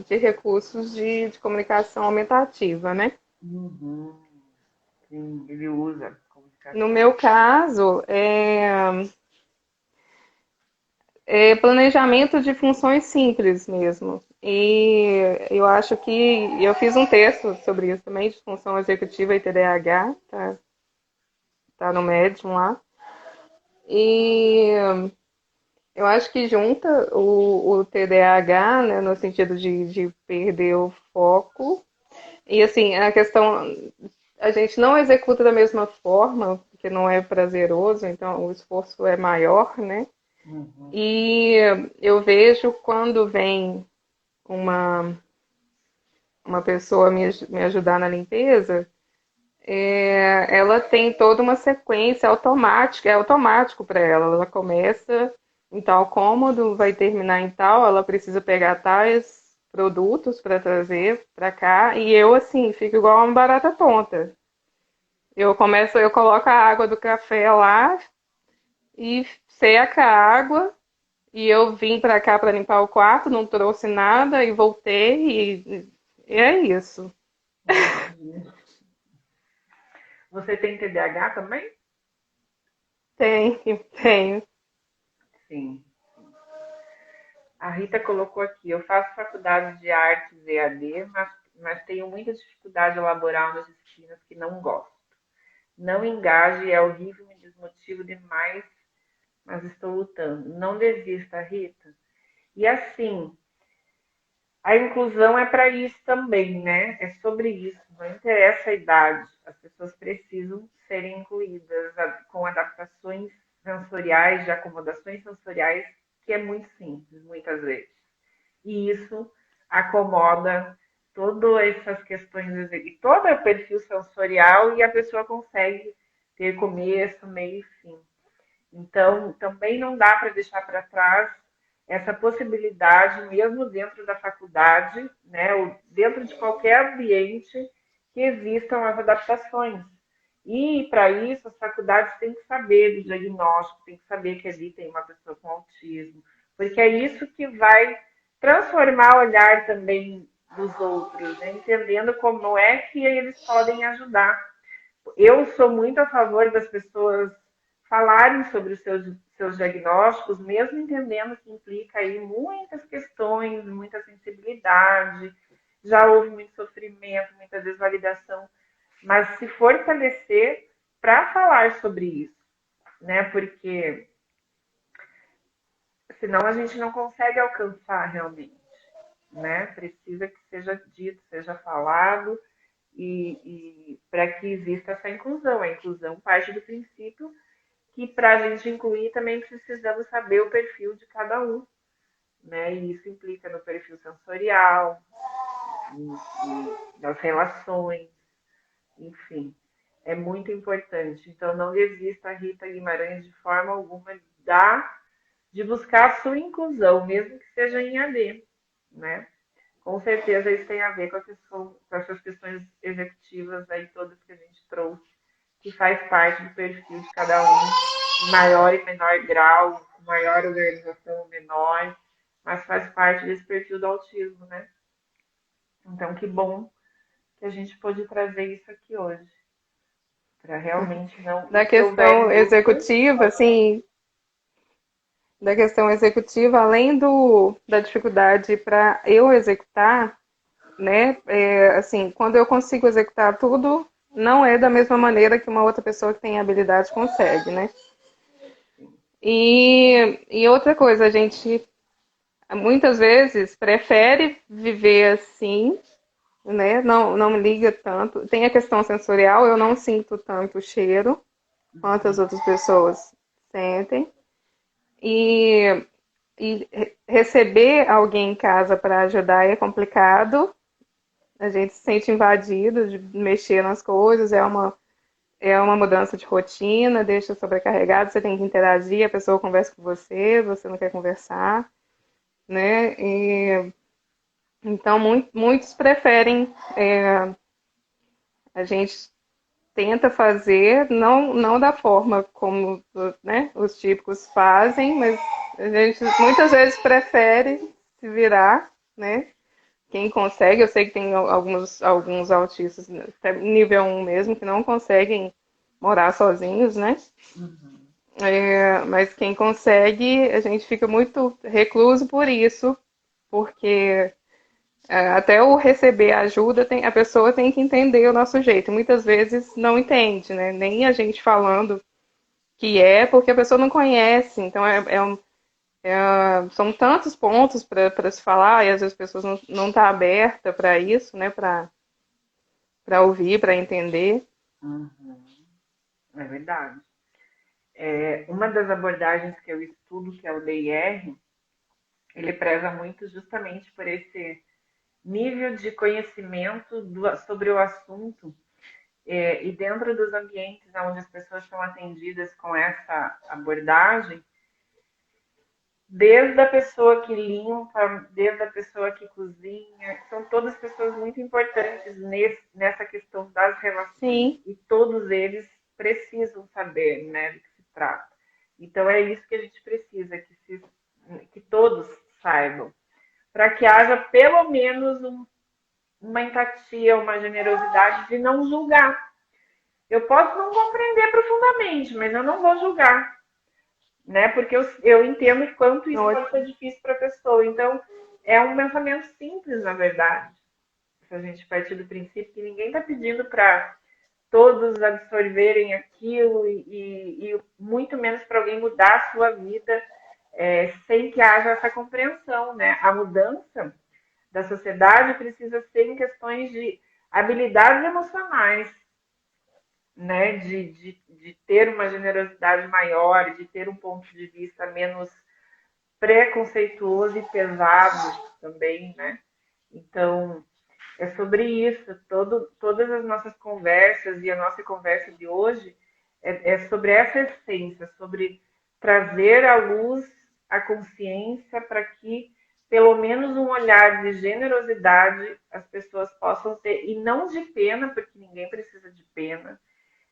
recursos de comunicação aumentativa, né? Uhum. Sim, ele usa No comunicação. meu caso, planejamento de funções simples mesmo. E eu acho que eu fiz um texto sobre isso também, de função executiva e TDAH, tá no Medium lá. E eu acho que junta o TDAH, né, no sentido de perder o foco. E assim, a questão, a gente não executa da mesma forma, porque não é prazeroso, então o esforço é maior, né? Uhum. E eu vejo quando vem uma, uma pessoa me ajudar na limpeza, ela tem toda uma sequência automática, é automático para ela. Ela começa em tal cômodo, vai terminar em tal, ela precisa pegar tais produtos para trazer para cá, e eu assim, fico igual uma barata tonta. Eu coloco a água do café lá e seca a água, e eu vim para cá para limpar o quarto, não trouxe nada e voltei e é isso. Uhum. Você tem TDAH também? Tenho. Sim. A Rita colocou aqui, eu faço faculdade de artes EAD, mas tenho muita dificuldade laboral nas disciplinas que não gosto. Não engaje, é horrível, me desmotivo demais, mas estou lutando. Não desista, Rita. E assim, a inclusão é para isso também, né? É sobre isso. Não interessa a idade. As pessoas precisam serem incluídas com adaptações sensoriais, de acomodações sensoriais, que é muito simples, muitas vezes. E isso acomoda todas essas questões, e todo o perfil sensorial, e a pessoa consegue ter começo, meio e fim. Então, também não dá para deixar para trás essa possibilidade, mesmo dentro da faculdade, né, ou dentro de qualquer ambiente, que existam as adaptações. E, para isso, as faculdades têm que saber do diagnóstico, têm que saber que ali tem uma pessoa com autismo, porque é isso que vai transformar o olhar também dos outros, né, entendendo como é que eles podem ajudar. Eu sou muito a favor das pessoas falarem sobre os seus diagnósticos, mesmo entendendo que implica aí muitas questões, muita sensibilidade, já houve muito sofrimento, muita desvalidação, mas se fortalecer para falar sobre isso, né? Porque senão a gente não consegue alcançar realmente, né? Precisa que seja dito, seja falado e para que exista essa inclusão. A inclusão parte do princípio que para a gente incluir também precisamos saber o perfil de cada um, né? E isso implica no perfil sensorial, nas relações, enfim, é muito importante. Então não desista, Rita Guimarães, de forma alguma de buscar a sua inclusão, mesmo que seja em AD, né? Com certeza isso tem a ver com essas questões executivas aí todas que a gente trouxe, que faz parte do perfil de cada um, em maior e menor grau, maior organização ou menor, mas faz parte desse perfil do autismo, né? Então, que bom que a gente pôde trazer isso aqui hoje, para realmente não. E Da se questão houver dúvidas, executiva, assim, da questão executiva, além da dificuldade para eu executar, né? Assim, quando eu consigo executar tudo, não é da mesma maneira que uma outra pessoa que tem habilidade consegue, né? E outra coisa, a gente muitas vezes prefere viver assim, né? Não me liga tanto. Tem a questão sensorial, eu não sinto tanto o cheiro quanto as outras pessoas sentem. E, e receber alguém em casa para ajudar é complicado. A gente se sente invadido de mexer nas coisas, é uma mudança de rotina, deixa sobrecarregado, você tem que interagir, a pessoa conversa com você, você não quer conversar, né? Então, muitos preferem, a gente tenta fazer, não da forma como, né, os típicos fazem, mas a gente muitas vezes prefere se virar, né? Quem consegue, eu sei que tem alguns autistas, até nível 1 mesmo, que não conseguem morar sozinhos, né? Mas quem consegue, a gente fica muito recluso por isso, porque até o receber ajuda, a pessoa tem que entender o nosso jeito. Muitas vezes não entende, né? Nem a gente falando que porque a pessoa não conhece. Então, são tantos pontos para se falar e às vezes as pessoas não estão abertas para isso, né? Para ouvir, para entender. é verdade. Uma das abordagens que eu estudo, que é o DIR, ele preza muito justamente por esse nível de conhecimento sobre o assunto e dentro dos ambientes onde as pessoas são atendidas com essa abordagem, desde a pessoa que limpa, desde a pessoa que cozinha, são todas pessoas muito importantes nessa questão das relações. Sim. E todos eles precisam saber, né, do que se trata. Então é isso que a gente precisa, que todos saibam, para que haja pelo menos uma empatia, uma generosidade de não julgar. Eu posso não compreender profundamente, mas eu não vou julgar, né? Porque eu entendo quanto isso pode ser difícil para a pessoa. Então, é um pensamento simples, na verdade. Se a gente partir do princípio que ninguém está pedindo para todos absorverem aquilo e muito menos para alguém mudar a sua vida sem que haja essa compreensão, né? A mudança da sociedade precisa ser em questões de habilidades emocionais, né? De ter uma generosidade maior, de ter um ponto de vista menos preconceituoso e pesado também, né? Então, é sobre isso. Todas as nossas conversas e a nossa conversa de hoje é sobre essa essência, sobre trazer à luz a consciência para que pelo menos um olhar de generosidade as pessoas possam ter, e não de pena, porque ninguém precisa de pena.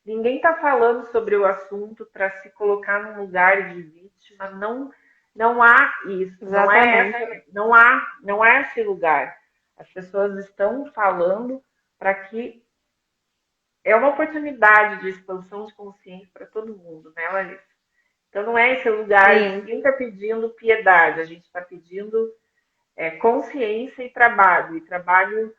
Ninguém está falando sobre o assunto para se colocar num lugar de vítima. Não, não há isso. Exatamente. Não há esse lugar. As pessoas estão falando para que é uma oportunidade de expansão de consciência para todo mundo, né, Larissa? Então não é esse lugar, Sim, ninguém está pedindo piedade, a gente está pedindo consciência e trabalho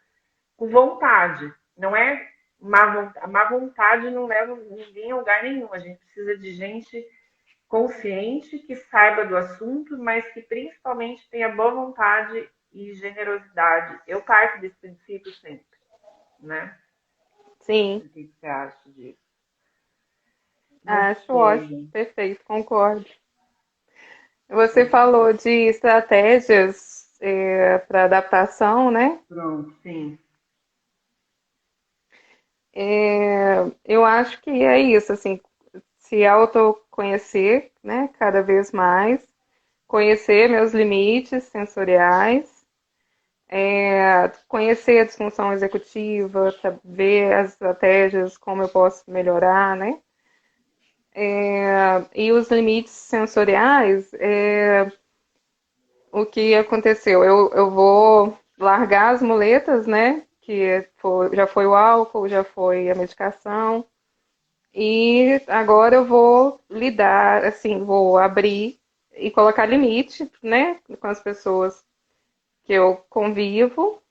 com vontade. Não é a má vontade não leva ninguém a lugar nenhum. A gente precisa de gente consciente que saiba do assunto, mas que principalmente tenha boa vontade e generosidade. Eu parto desse princípio sempre, né? sim. O que você acha disso? Acho ótimo. Ok, Perfeito, concordo. Você falou de estratégias para adaptação, né? pronto, sim. Eu acho que é isso, assim, se autoconhecer, né, cada vez mais, conhecer meus limites sensoriais, conhecer a disfunção executiva, ver as estratégias, como eu posso melhorar, né? E os limites sensoriais, o que aconteceu? Eu vou largar as muletas, né? Já foi o álcool, já foi a medicação. E agora eu vou lidar, assim, vou abrir e colocar limite, né, com as pessoas que eu convivo.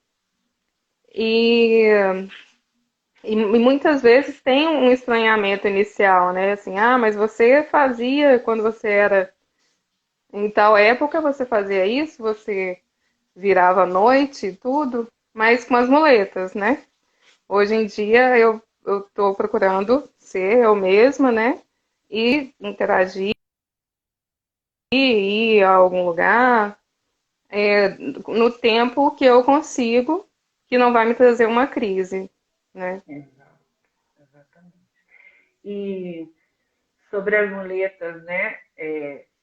E, e muitas vezes tem um estranhamento inicial, né? Assim, ah, mas você fazia quando você era em tal época, você fazia isso, você virava à noite e tudo, mas com as muletas, né? Hoje em dia eu tô procurando ser eu mesma, né? E interagir, ir a algum lugar, no tempo que eu consigo, que não vai me trazer uma crise, né? Exato, exatamente. E sobre as muletas, né?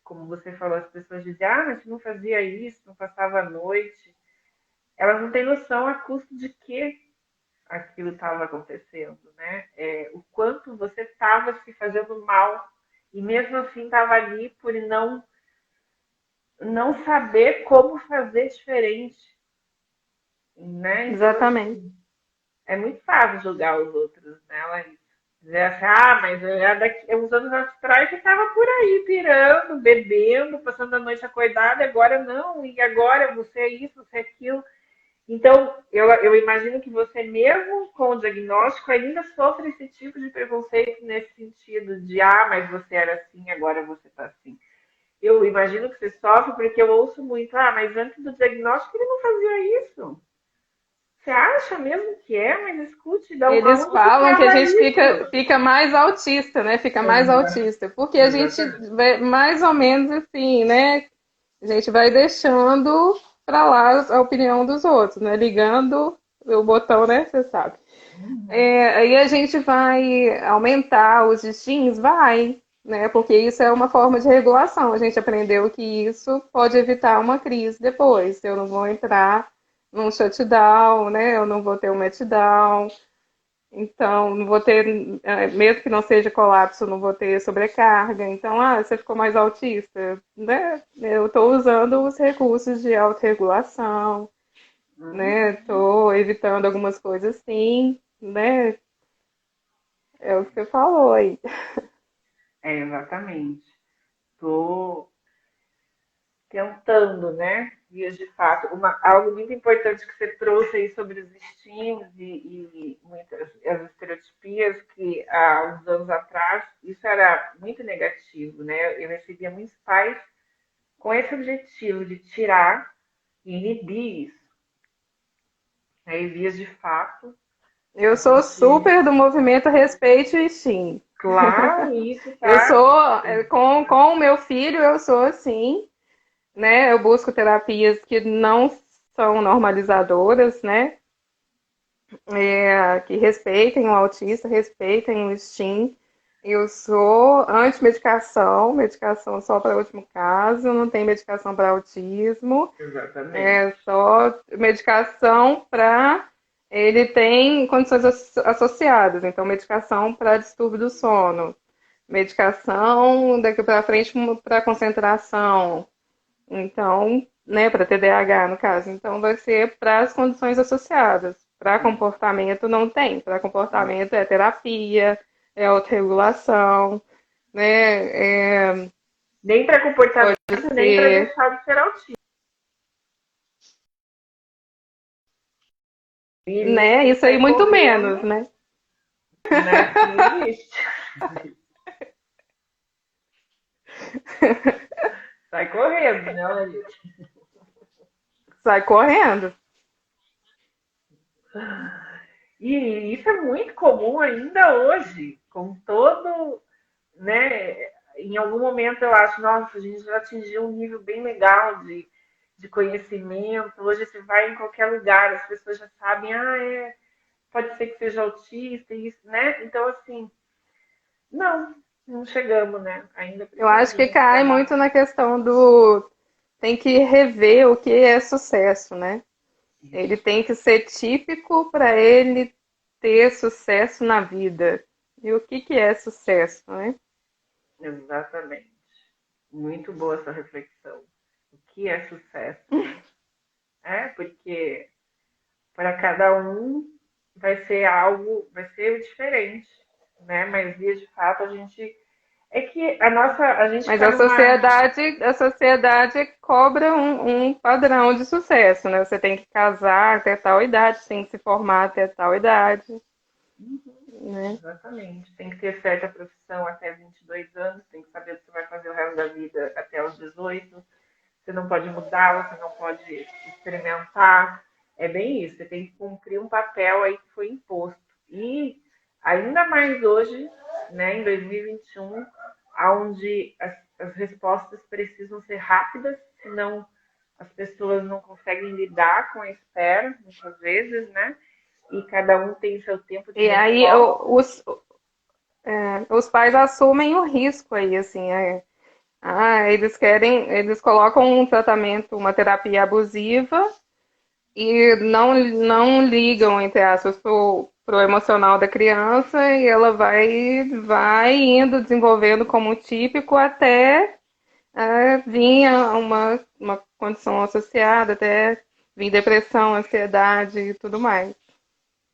Como você falou, as pessoas dizem, ah, mas você não fazia isso, não passava a noite. Elas não têm noção a custo de que aquilo estava acontecendo, né? O quanto você estava se fazendo mal e mesmo assim estava ali por não saber como fazer diferente, né? Então, Exatamente. assim, é muito fácil julgar os outros, né, Larissa? Dizer assim, ah, mas era daqui, uns anos atrás que estava por aí pirando, bebendo, passando a noite acordada, agora não, e agora você é isso, você é aquilo. Então, eu imagino que você, mesmo com o diagnóstico, ainda sofre esse tipo de preconceito nesse sentido de, ah, mas você era assim, agora você está assim. Eu imagino que você sofre porque eu ouço muito, ah, mas antes do diagnóstico ele não fazia isso. Você acha mesmo que é? Mas escute, Eles aonde que falam que a estava gente isso? fica mais autista, né? Fica mais autista, porque a gente Exatamente. vai mais ou menos assim, né? A gente vai deixando para lá a opinião dos outros, né? Ligando o botão, né? Você sabe. Aí a gente vai aumentar os destinos? Vai, né? Porque isso é uma forma de regulação. A gente aprendeu que isso pode evitar uma crise depois. Eu não vou entrar num shutdown, né? Eu não vou ter um meltdown. Então, não vou ter, mesmo que não seja colapso, não vou ter sobrecarga. Então, você ficou mais autista, né? Eu estou usando os recursos de autorregulação, né? Estou evitando algumas coisas sim, né? É o que você falou aí. Exatamente. Tô... tentando, né? Vias de fato. Algo muito importante que você trouxe aí sobre os estímulos e muitas as estereotipias que há uns anos atrás, isso era muito negativo, né? Eu recebia muitos pais com esse objetivo de tirar e inibir isso. Aí, vias de fato, Eu a sou gente, super do movimento Respeite o Steam. claro, isso Eu tá. sou, com o meu filho, eu sou assim, né? Eu busco terapias que não são normalizadoras, né? Que respeitem o autista, respeitem o STEAM. Eu sou anti-medicação, medicação só para último caso, não tem medicação para autismo, Exatamente. é só medicação para. Ele tem condições associadas, então medicação para distúrbio do sono, medicação daqui para frente para concentração, então, né, para TDAH no caso, então vai ser para as condições associadas. Para comportamento não tem. Para Não. comportamento é terapia, é autorregulação, né? Nem para Pode comportamento, nem para ser, deixar de ser autista. No né? início Isso aí sai muito menos, correndo, né? né? No início. Sai correndo, né, Larissa? Sai correndo. E isso é muito comum ainda hoje, com todo, né? Em algum momento eu acho, nossa, a gente já atingiu um nível bem legal de conhecimento. Hoje você vai em qualquer lugar, as pessoas já sabem, pode ser que seja autista, isso, né? Então, assim, não, não chegamos, né? Ainda Eu precisa acho de que muito cai trabalho. muito na questão do. Tem que rever o que é sucesso, né? Ele tem que ser típico para ele ter sucesso na vida. E o que que é sucesso, né? Exatamente. Muito boa essa reflexão. O que é sucesso, né? Porque para cada um vai ser diferente, né? Mas de fato a gente a gente Mas está numa, a sociedade cobra um padrão de sucesso, né? Você tem que casar até tal idade, tem que se formar até tal idade, né? exatamente, tem que ter certa profissão até 22 anos, tem que saber o que você vai fazer o resto da vida até os 18. Você não pode mudar, você não pode experimentar. É bem isso, você tem que cumprir um papel aí que foi imposto. E ainda mais hoje, né, em 2021, onde as respostas precisam ser rápidas, senão as pessoas não conseguem lidar com a espera, muitas vezes, né? E cada um tem seu tempo de E aí resposta. os pais assumem o risco aí, assim, eles querem, eles colocam um tratamento, uma terapia abusiva e não ligam, entre aspas, pro emocional da criança e ela vai indo desenvolvendo como típico até vir uma condição associada, até vir depressão, ansiedade e tudo mais.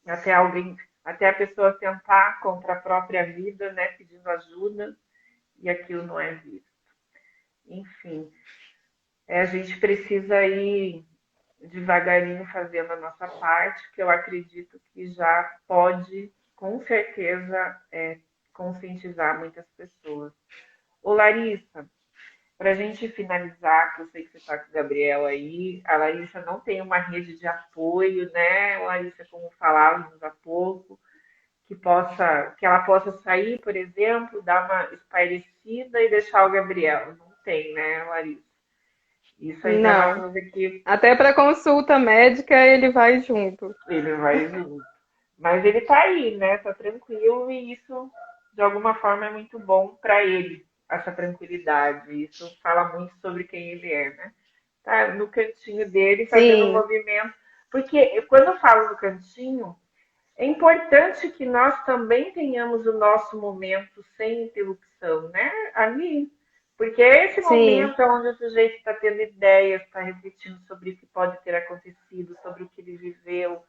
Até alguém, até a pessoa tentar contra a própria vida, né, pedindo ajuda, e aquilo não é visto. Enfim, a gente precisa ir devagarinho fazendo a nossa parte, que eu acredito que já pode, com certeza, conscientizar muitas pessoas. Ô Larissa, para a gente finalizar, que eu sei que você está com o Gabriel aí, a Larissa não tem uma rede de apoio, né, Larissa, como falávamos há pouco, que ela possa sair, por exemplo, dar uma espairecida e deixar o Gabriel. Não tem, né, Larissa? Isso ainda é uma Não. coisa que Até para consulta médica ele vai junto. ele vai junto. Mas ele tá aí, né? Tá tranquilo e isso, de alguma forma, é muito bom para ele, essa tranquilidade. Isso fala muito sobre quem ele é, né? Tá no cantinho dele fazendo um Sim, movimento. Porque quando eu falo no cantinho, é importante que nós também tenhamos o nosso momento sem interrupção, né? Ali. Porque é esse sim. momento onde o sujeito está tendo ideias, está refletindo sobre o que pode ter acontecido, sobre o que ele viveu.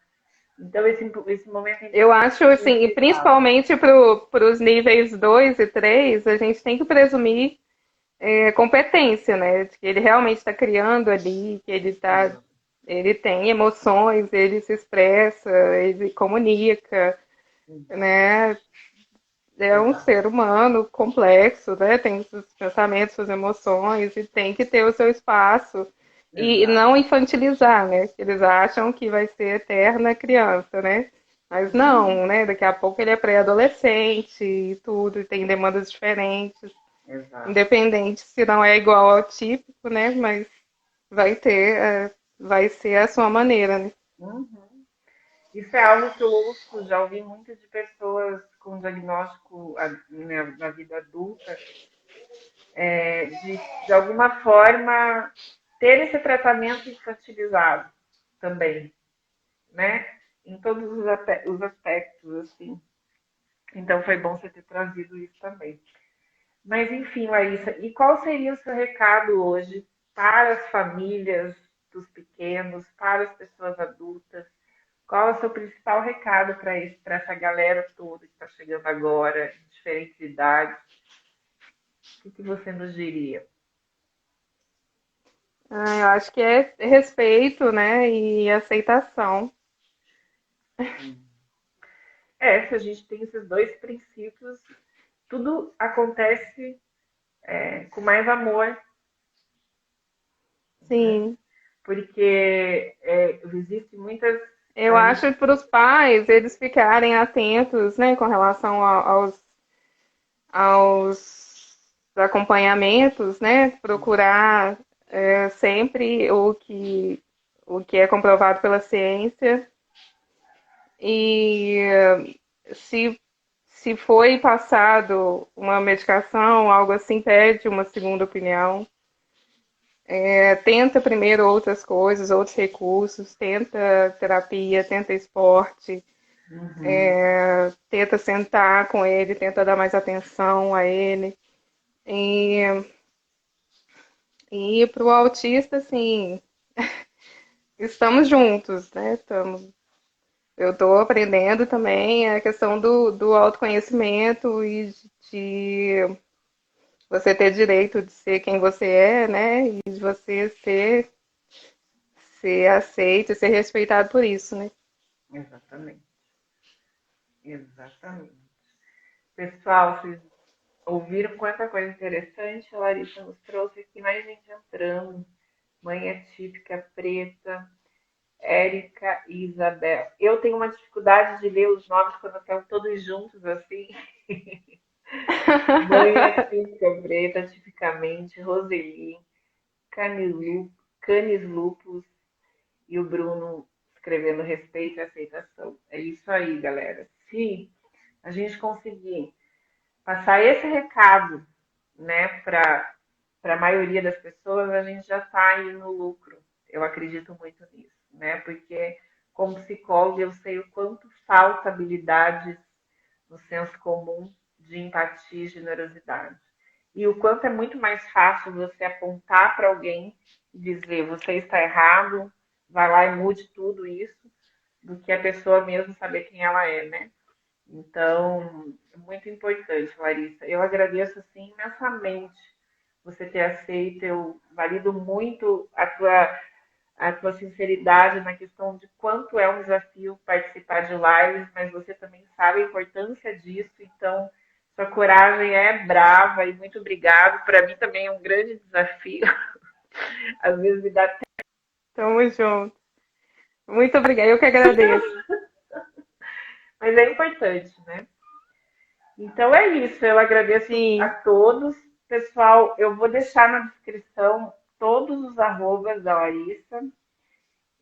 Então, esse momento é Eu acho importante assim, e respeitá-lo. principalmente para os níveis 2 e 3 a gente tem que presumir competência, né? De que ele realmente está criando ali, que ele tem emoções, ele se expressa, ele comunica, né? É um Exato. ser humano complexo, né? Tem os seus pensamentos, suas emoções e tem que ter o seu espaço e Exato. não infantilizar, né? Eles acham que vai ser eterna criança, né? Mas não, né? Daqui a pouco ele é pré-adolescente e tudo, e tem demandas diferentes, Exato. independente se não é igual ao típico, né? Mas vai ter, vai ser a sua maneira, né? Uhum. Isso é algo que eu ouço, já ouvi muito de pessoas com diagnóstico né, na vida adulta, de alguma forma ter esse tratamento infantilizado também, né? Em todos os aspectos, assim. Então foi bom você ter trazido isso também. Mas enfim, Larissa, e qual seria o seu recado hoje para as famílias dos pequenos, para as pessoas adultas? Qual é o seu principal recado para essa galera toda que está chegando agora, em diferentes idades? O que você nos diria? Eu acho que é respeito, né? E aceitação. Se a gente tem esses dois princípios, tudo acontece com mais amor, né? Sim. Porque existem muitas. Eu acho para os pais eles ficarem atentos, né, com relação aos acompanhamentos, né, procurar sempre o que é comprovado pela ciência e se, se foi passado uma medicação, algo assim, pede uma segunda opinião. Tenta primeiro outras coisas, outros recursos, tenta terapia, tenta esporte, Uhum. tenta sentar com ele, tenta dar mais atenção a ele. E, e para o autista, assim, estamos juntos, né? Eu estou aprendendo também a questão do autoconhecimento e de você ter direito de ser quem você é, né? E de você ser aceito e ser respeitado por isso, né? Exatamente, exatamente. Pessoal, vocês ouviram quanta coisa interessante a Larissa nos trouxe aqui, mais gente entrando. Mãe atípica, preta, Érica e Isabel. Eu tenho uma dificuldade de ler os nomes quando estão todos juntos assim. Mãe atípica, preta, tipicamente, Roseli, Canis Lupus e o Bruno escrevendo respeito e aceitação. É isso aí, galera. Se a gente conseguir passar esse recado, né, para a maioria das pessoas, a gente já está aí no lucro. Eu acredito muito nisso, né? Porque como psicóloga eu sei o quanto falta habilidades no senso comum de empatia e generosidade. E o quanto é muito mais fácil você apontar para alguém e dizer você está errado, vai lá e mude tudo isso, do que a pessoa mesmo saber quem ela é, né? Então, é muito importante, Larissa. Eu agradeço assim imensamente você ter aceito. Eu valido muito a tua sinceridade na questão de quanto é um desafio participar de lives, mas você também sabe a importância disso. Então, sua coragem é brava e muito obrigado. Para mim também é um grande desafio. Às vezes me dá. Tamo junto. Muito obrigada. Eu que agradeço. Mas é importante, né? Então é isso, eu agradeço a Sim. todos. Pessoal, eu vou deixar na descrição todos os arrobas da Larissa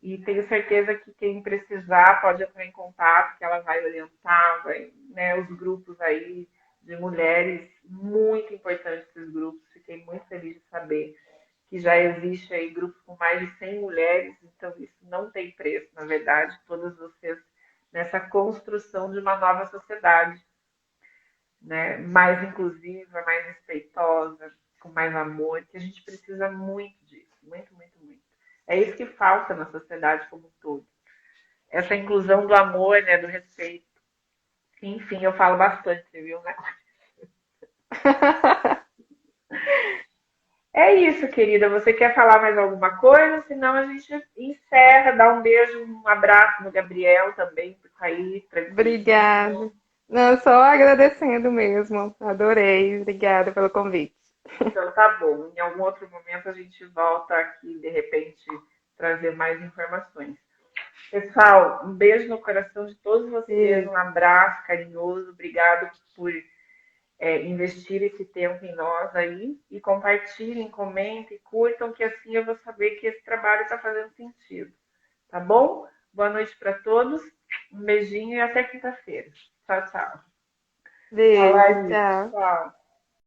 e tenho certeza que quem precisar pode entrar em contato, que ela vai orientar, né, os grupos aí de mulheres, muito importantes esses grupos. Fiquei muito feliz de saber que já existe aí grupos com mais de 100 mulheres, então isso não tem preço, na verdade, todas vocês nessa construção de uma nova sociedade, né, mais inclusiva, mais respeitosa, com mais amor, que a gente precisa muito disso, muito, muito, muito. É isso que falta na sociedade como um todo. Essa inclusão do amor, né, do respeito. Enfim, eu falo bastante, viu, né? É isso, querida. Você quer falar mais alguma coisa? Senão a gente encerra, dá um beijo, um abraço no Gabriel também, por cair tranquilinho. Obrigada. Não, só agradecendo mesmo. Adorei. Obrigada pelo convite. Então tá bom. Em algum outro momento a gente volta aqui, de repente, trazer mais informações. Pessoal, um beijo no coração de todos vocês, E um abraço carinhoso, obrigado por investir esse tempo em nós aí e compartilhem, comentem, curtam, que assim eu vou saber que esse trabalho está fazendo sentido. Tá bom? Boa noite para todos, um beijinho e até quinta-feira. Tchau, tchau. beijo, Fala, tchau. tchau.